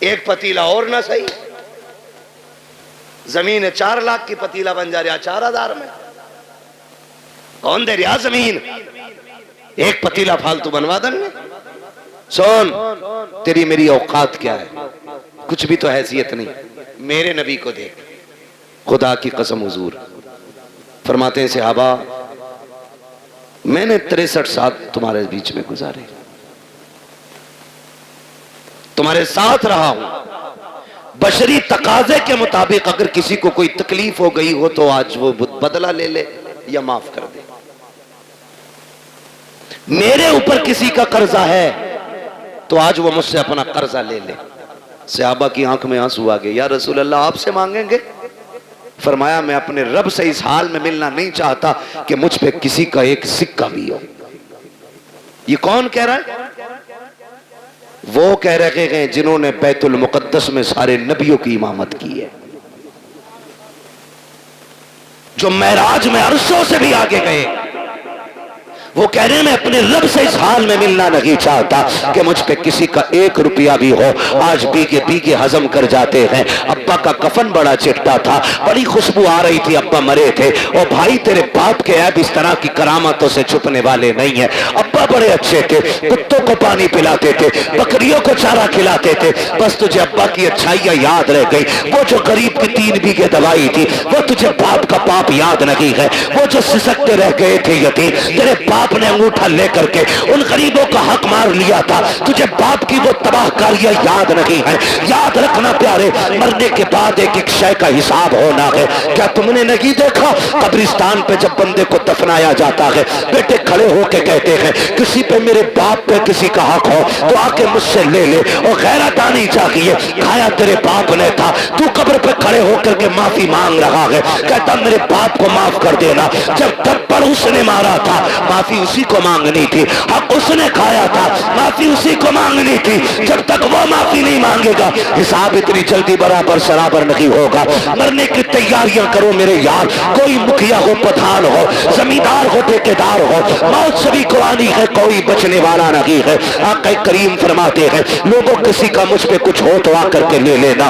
एक पतीला और ना सही, जमीन 4 लाख की पतीला बन जा रहा 4000 में। कौन दे रहा जमीन? एक पतीला फालतू बनवा देंगे। सुन, तेरी मेरी औकात क्या है? कुछ भी तो हैसियत नहीं। मेरे नबी को देख, खुदा की कसम हुजूर फरमाते हैं सहाबा, मैंने 63 साल तुम्हारे बीच में गुजारे, तुम्हारे साथ रहा हूं। बशरी तकाजे के मुताबिक अगर किसी को कोई तकलीफ हो गई हो तो आज वो बदला ले ले या माफ कर दे। मेरे ऊपर किसी का कर्जा है तो आज वो मुझसे अपना कर्जा ले ले। सहाबा की आंख में आंसू आ गए, या रसूल अल्लाह आपसे मांगेंगे? फरमाया मैं अपने रब से इस हाल में मिलना नहीं चाहता कि मुझ पे किसी का एक सिक्का भी हो। ये कौन कह रहा है? वो कह रहे हैं जिन्होंने बैतुल मुकद्दस में सारे नबियों की इमामत की है, जो महराज में अरशों से भी आगे गए। वो कह रहे हैं मैं अपने रब से इस हाल में मिलना नहीं चाहता कि मुझ पे किसी का 1 रुपया भी हो। आज बीगे बीगे हजम कर जाते हैं। अब्बा का कफन बड़ा चिट्टा था, बड़ी खुशबू आ रही थी, अब्बा मरे थे। और भाई तेरे बाप के ऐब इस तरह की करामतों से छुपने वाले नहीं है। अब्बा बड़े अच्छे थे, कुत्तों को पानी पिलाते थे, बकरियों को चारा खिलाते थे। बस तुझे अब्बा की अच्छाइयां याद रह गई। वो जो गरीब की 3 बीघे दवाई थी, वो तुझे बाप का पाप याद नहीं है। वो जो सिसकते रह गए थे यतीम, तेरे बाप बाप ने अंगूठा लेकर के उन गरीबों का हक मार लिया था, तुझे बाप की वो तबाहकारियां याद नहीं है। याद रखना प्यारे, मरने के बाद एक एक शय का हिसाब होना है। क्या तुमने नहीं देखा कब्रिस्तान पे जब बंदे को दफनाया जाता है, बेटे खड़े होके कहते हैं किसी पे मेरे बाप पे किसी का हक हो तो आके मुझसे ले ले, और गैरत आनी चाहिए, खाया तेरे बाप ने था, तू कब्र पे खड़े होकर के माफी मांग रहा है, कहता मेरे बाप को माफ कर देना। जब थप्पड़ उसने मारा था माफी उसी को मांगनी थी, हक उसने खाया था माफी उसी को मांगनी थी। जब तक वो माफी नहीं मांगेगा हिसाब इतनी जल्दी बराबर सराबर नहीं होगा। मरने की तैयारियां करो मेरे यार, कोई मुखिया हो, प्रधान हो, जमींदार हो, ठेकेदार हो, मौत सभी को आनी है, कोई बचने वाला नहीं है। आका करीम फरमाते हैं लोगों किसी का मुझ पे कुछ हो तो आकर के ले लेना।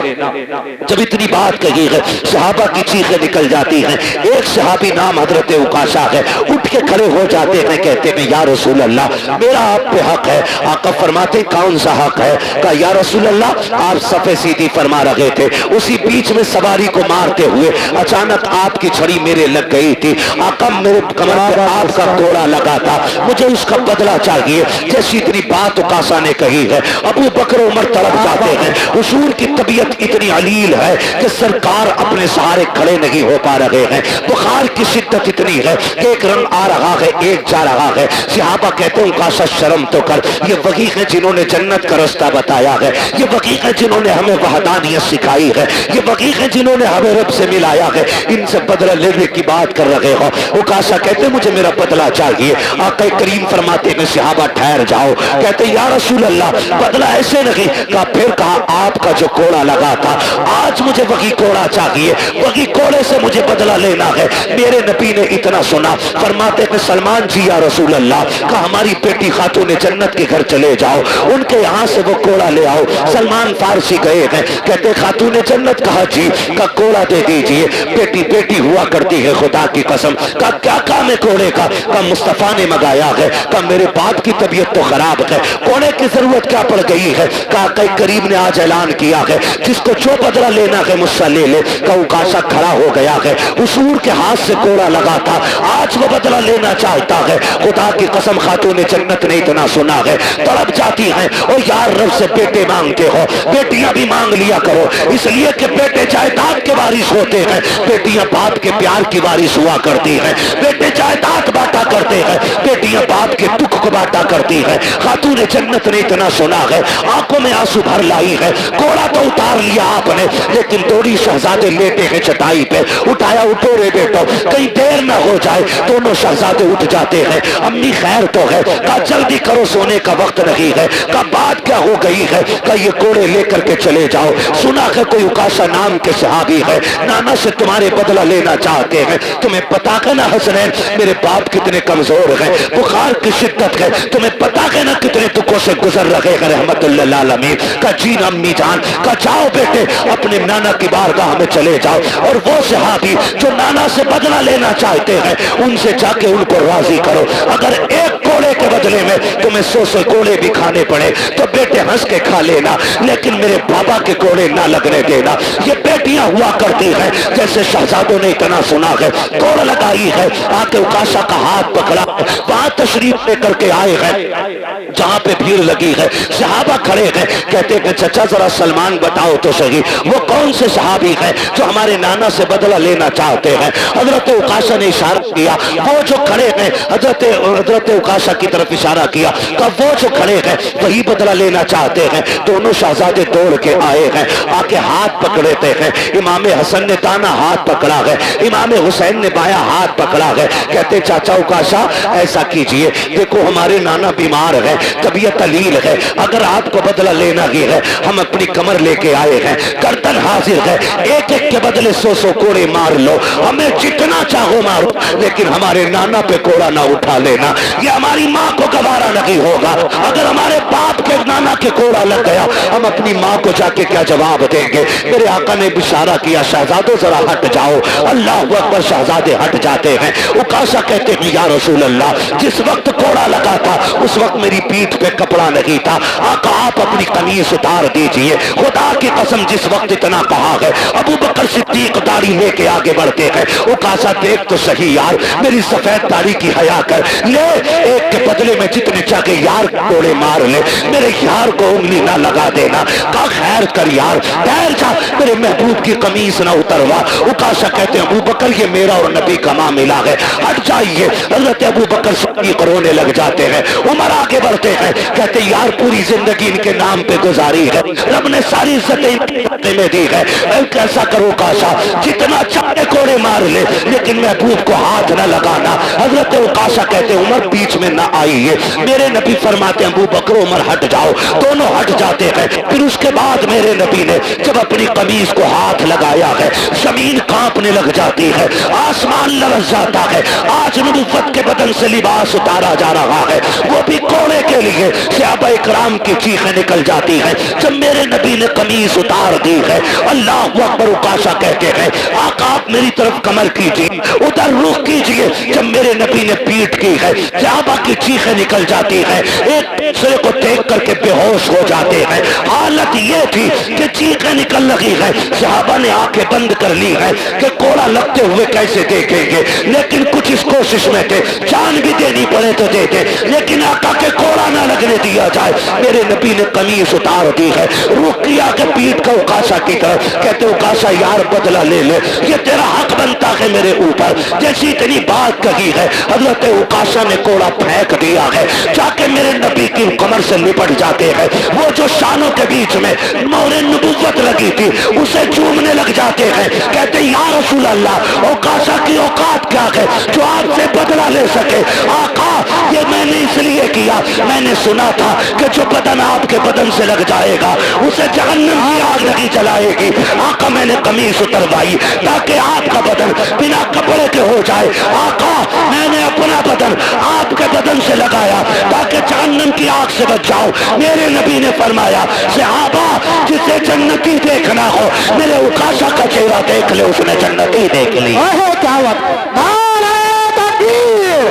जब इतनी बात कही है सहाबा की चीखें निकल जाती हैं। एक सहाबी नाम हजरत उकाशा है, उठ के खड़े हो जाते हैं, कहते हैं या रसूल अल्लाह मेरा आप पे हक है। आका फरमाते कौन सा हक है? कहा या रसूल अल्लाह आप सफे सीधी फरमा रहे थे, उसी बीच में सवारी को मारते हुए अचानक आपकी छड़ी मेरे लग गई थी, आका मेरे कमर पे आपका घोड़ा लगा था, मुझे उसका बदला चाहिए। जैसी इतनी बात उकाशा ने कही है अबू बकर उमर तड़प जाते हैं। हुजूर की तबीयत इतनी अलील है कि सरकार अपने सहारे खड़े नहीं हो पा रहे हैं, बुखार की शिद्दत इतनी है कि एक रंग आ रहा है एक जा रहा है। सहाबा कहते हैं उकाशा शर्म तो कर, ये वही है जिन्होंने जन्नत का रास्ता बताया है, ये वही है जिन्होंने हमें वहदानियत सिखाई है, ये वही है जिन्होंने हमें रब से मिलाया है, इनसे बदला लेने की बात कर रहे हो। उकाशा कहते मुझे मेरा बदला चाहिए। आका करीम फरमाते हैं सहाबा ठहर जाओ, कहते या रसूल अल्लाह बदला ऐसे नहीं। कहा फिर कहा आपका जो कोड़ा लगा था आज मुझे वही कोड़ा चाहिए, वही कोड़े से मुझे बदला लेना है। मेरे नबी ने इतना सुना, फरमाते हैं सलमान जी या रसूल अल्लाह का हमारी बेटी खातून जन्नत के घर चले जाओ, उनके यहाँ से वो कोड़ा ले आओ। सलमान फारसी गए हैं, कहते खातून जन्नत कहा जी का कोड़ा दे दीजिए, बेटी बेटी हुआ करती है खुदा की कसम। का क्या काम है कोड़े का? मुस्तफा ने मंगाया है। का मेरे बाप की तबीयत तो खराब है, कोड़े की जरूरत क्या पड़ गई है? का कई करीब ने आज ऐलान किया है जिसको जो बदला लेना है मुझसे ले ले। का उकाशा खड़ा हो गया है, हुजूर के हाथ से कोड़ा लगा था, आज वो बदला लेना चाहता है। खुदा की कसम खातून जन्नत ने इतना सुना है, तड़प जाती हैं और यार रब से बेटे मांगते हो, बेटियां भी मांग लिया करो, इसलिए कि बेटे जायदाद के वारिस होते हैं, बेटियां बाप के प्यार की वारिस हुआ करती हैं। बेटे जायदाद बांटा करते हैं, बेटियां बाप के दुख को बांटा करती हैं। खातून जन्नत ने इतना सुना है, आंखों में आंसू भर लाई है। कोड़ा तो उतार लिया आपने, लेकिन थोड़ी शहजादे लेटे हैं चटाई पे, उठाया उठो रे बेटो कहीं देर ना हो जाए। दोनों शहजादे उठ जाते हैं, अम्मी खैर तो है? का जल्दी करो सोने का वक्त नहीं है। का बात क्या हो गई है? का ये कोड़े लेकर के चले जाओ, सुना है कोई उकाशा नाम के सहाबी है, नाना से तुम्हारे बदला लेना चाहते हैं। तुम्हें पता है ना हसनैन मेरे बाप कितने कमजोर हैं, बुखार की शिद्दत है, तुम्हें पता है ना कितने दुखों से गुजर रहे हैं रहमतुल्लिल आलमीन। का जी अम्मी जान का जाओ बेटे अपने नाना की बारगाह में चले जाओ, और वो सहाबी जो नाना से बदला लेना चाहते हैं उनसे जाके उनको राजी करो। अगर एक कोड़े के बदले में तुम्हें 100 कोड़े भी खाने पड़े तो बेटे हंस के खा लेना, लेकिन मेरे बाबा के कोड़े ना लगने देना। ये बेटियां हुआ करती हैं, जैसे शहजादों ने इतना सुना है, कोड़ लगाई है, आके उकाशा का हाथ पकड़ा, वहां तशरीफ लेकर के आए हैं जहां पे भीड़ लगी है। सहाबा खड़े हैं, कहते हैं चाचा जरा सलमान बताओ तो सही वो कौन से सहाबी हैं जो हमारे नाना से बदला लेना चाहते हैं। हजरत उकाशा ने इशारा किया, वो जो खड़े हैं, हजरत उकाशा की तरफ इशारा किया, कब वो जो खड़े हैं वही बदला लेना चाहते हैं। दोनों शहजादे दौड़ के आए हैं, आके हाथ पकड़ते हैं। इमाम हसन ने दाना हाथ पकड़ा है, इमाम हुसैन ने बाया हाथ पकड़ा है। कहते चाचा उकाशा ऐसा कीजिए, देखो हमारे नाना बीमार है, तबीयत अलील है, अगर आपको बदला लेना ही है हम अपनी कमर लेके आए हैं, गर्दन हाजिर है, एक एक के बदले 100 कोड़े मार लो, हमें जितना चाहो मारो, लेकिन हमारे नाना पे कोड़ा ना उठा लेना, ये हमारी माँ को गवारा नहीं होगा। अगर हमारे बाप के नाना के कोड़ा लग गया हम अपनी माँ को जाके क्या जवाब देंगे। मेरे आका ने इशारा किया शहजादों जरा हट जाओ, अल्लाह अकबर, शहजादे हट जाते हैं। उकाशा कहते हैं या रसूल अल्लाह जिस वक्त कोड़ा लगा था, उस वक्त मेरी पीठ पे कपड़ा नहीं था। आका आप अपनी कमीज उतार दीजिए। खुदा की कसम जिस वक्त इतना कहा है, अबू बकर सिद्दीक दाढ़ी लेके आगे बढ़ते हैं। उकासा देख तो सही यार, मेरी सफेद दाढ़ी की हया कर ले, एक के बदले में जितने चाहे यार कोड़े मार ले, मेरे यार को उंगली ना लगा देना। का खैर कर यार, ठहर जा, मेरे महबूब की कमीज ना उतरवा। उकासा कहते हैं अबू बकर ये मेरा और नबी का मामला है, हट जाइए। हजरत अबू बकर सिद्दीक रोने लग जाते हैं। उमर आगे बढ़ते हैं, कहते यार पूरी जिंदगी इनके नाम पे गुजारी है, रब ने सारी इज्जतें में दी है। कैसा करो काशा, जितना चाहे कोड़े मार ले, लेकिन महबूब को हाथ न लगाना। हजरत उकाशा कहते उमर बीच में ना आइए। मेरे नबी फरमाते हैं अबू बकर उमर हट जाओ, दोनों हट जाते हैं। फिर उसके बाद मेरे नबी ने जब अपनी कमीज को हाथ लगाया है, जमीन कांपने लग जाती है, आसमान लरस जाता है। आज नबुव्वत के बदन से लिबास उतारा जा रहा है, वो भी कोड़े के लिए। सहाबा इकराम की चीखें निकल जाती है जब मेरे नबी ने कमीज उतार दी है। अल्लाह अकबर। उकाशा कहते हैं आका आप मेरी तरफ कमर कीजिए, उधर रुख कीजिए। जब मेरे नबी ने पीठ की है, सहाबा की चीखें निकल जाती है, एक दूसरे को देख करके बेहोश हो जाते हैं। हालत ये थी कि चीखें निकल रही है, सहाबा ने आंखें बंद कर ली है कि कोड़ा लगते हुए कैसे देखेंगे, लेकिन कुछ इस कोशिश में थे, जान भी देनी पड़े तो देते, लेकिन आका के कोड़ा ना लगने दिया जाए। मेरे नबी ने कमीज उतार दी है, रुक किया के पीठ का उकाशा की तरफ। कहते उकाशा यार बदला ले ले, ये तेरा हक बनता है मेरे ऊपर। जैसी इतनी बात कही है, हजरत उकाशा ने कोड़ा फेंक दिया है, जाके मेरे नबी की कमर से लिपट जाते हैं। वो जो शानों के बीच में मोहरे नबुव्वत लगी थी, उसे चूमने लग जाते हैं। कहते या रसूल अल्लाह, उकाशा की औकात क्या है जो आपसे बदला ले सके। आका ये मैंने इसलिए किया, मैंने सुना था कि जो बदन आपके बदन से लग जाएगा उसे जहन्नम की आग नहीं जलाएगी। आका मैंने कमीज उतरवाई ताकि आपका बदन बिना कपड़े के हो जाए। आका मैंने अपना बदन आपके बदन से लगाया ताकि जहन्नम की आग से बच जाओ। मेरे नबी ने फरमाया सहाबा जिसे जन्नती देखना हो मेरे उकाशा का चेहरा देख ले, उसने जन्नती देख ली। क्या बात, नारे तकबीर,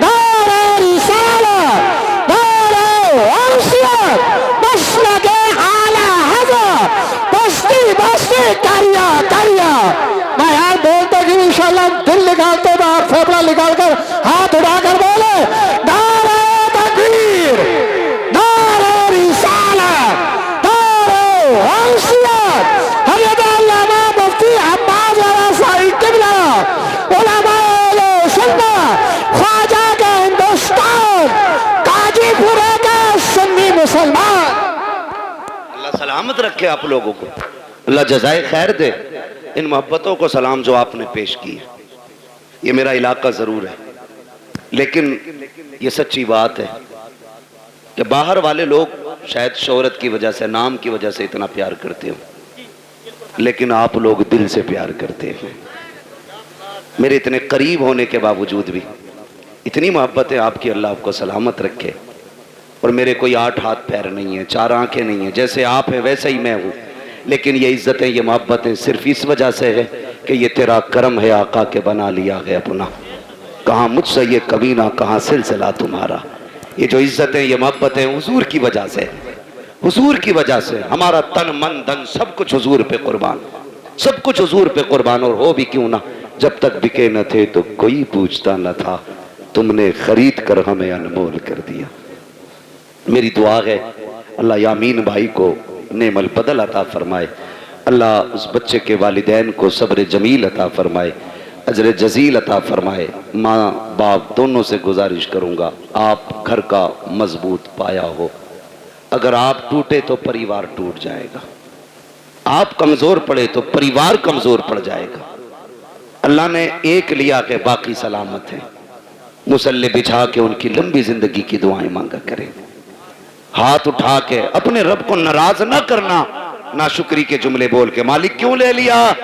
नारे रिसालत, नारे वंशियत, मसलके आला हज़रत, बस्ती बस्ती करिया करिया। मैं यार बोलते कि इंशाल्लाह दिल निकालते तो आप फेफड़ा निकाल कर हाथ उठाकर बोले नारे तकबीर, नारे रिसालत, नारे वंशियत। हज़रत अल्लामा मुफ्ती अब्बास वाला साहिब किबला, उलमाए सुन्नत, ख्वाजा के हिंदुस्तान, काजीपुर के सुन्नी मुसलमान। अल्लाह सलामत रखे आप लोगों को, अल्लाह जज़ाए खैर दे इन मोहब्बतों को सलाम जो आपने पेश की है। ये मेरा इलाका ज़रूर है, लेकिन ये सच्ची बात है कि बाहर वाले लोग शायद शोहरत की वजह से, नाम की वजह से इतना प्यार करते हो, लेकिन आप लोग दिल से प्यार करते हैं। मेरे इतने करीब होने के बावजूद भी इतनी मोहब्बत है आपकी, अल्लाह आपको सलामत रखे। और मेरे कोई 8 हाथ पैर नहीं है, 4 आंखें नहीं है, जैसे आप हैं वैसे ही मैं हूँ, लेकिन ये इज्जतें, ये मोहब्बतें सिर्फ इस वजह से है कि ये तेरा करम है आका के बना लिया है अपना। कहाँ मुझसे ये कमीना, कहाँ सिलसिला तुम्हारा। ये जो इज्जतें, ये मोहब्बतें हुजूर की वजह से, हुजूर की वजह से हमारा तन मन धन सब कुछ हुजूर पे कुर्बान, सब कुछ हुजूर पे कुर्बान। और हो भी क्यों ना, जब तक बिके न थे तो कोई पूछता न था, तुमने खरीद कर हमें अनमोल कर दिया। मेरी दुआ है अल्लाह यामीन भाई को नेमल बदल अता फरमाए, अल्लाह उस बच्चे के वालिदैन को सब्र जमील अता फरमाए, अजर जजील अता फरमाए। माँ बाप दोनों से गुजारिश करूँगा आप घर का मजबूत पाया हो, अगर आप टूटे तो परिवार टूट जाएगा, आप कमज़ोर पड़े तो परिवार कमज़ोर पड़ जाएगा। अल्लाह ने एक लिया के बाकी सलामत है, मुसल्ले बिछा के उनकी लंबी जिंदगी की दुआएं मांगा करें। हाथ उठा के अपने रब को नाराज ना करना, नाशुक्री के जुमले बोल के मालिक क्यों ले लिया,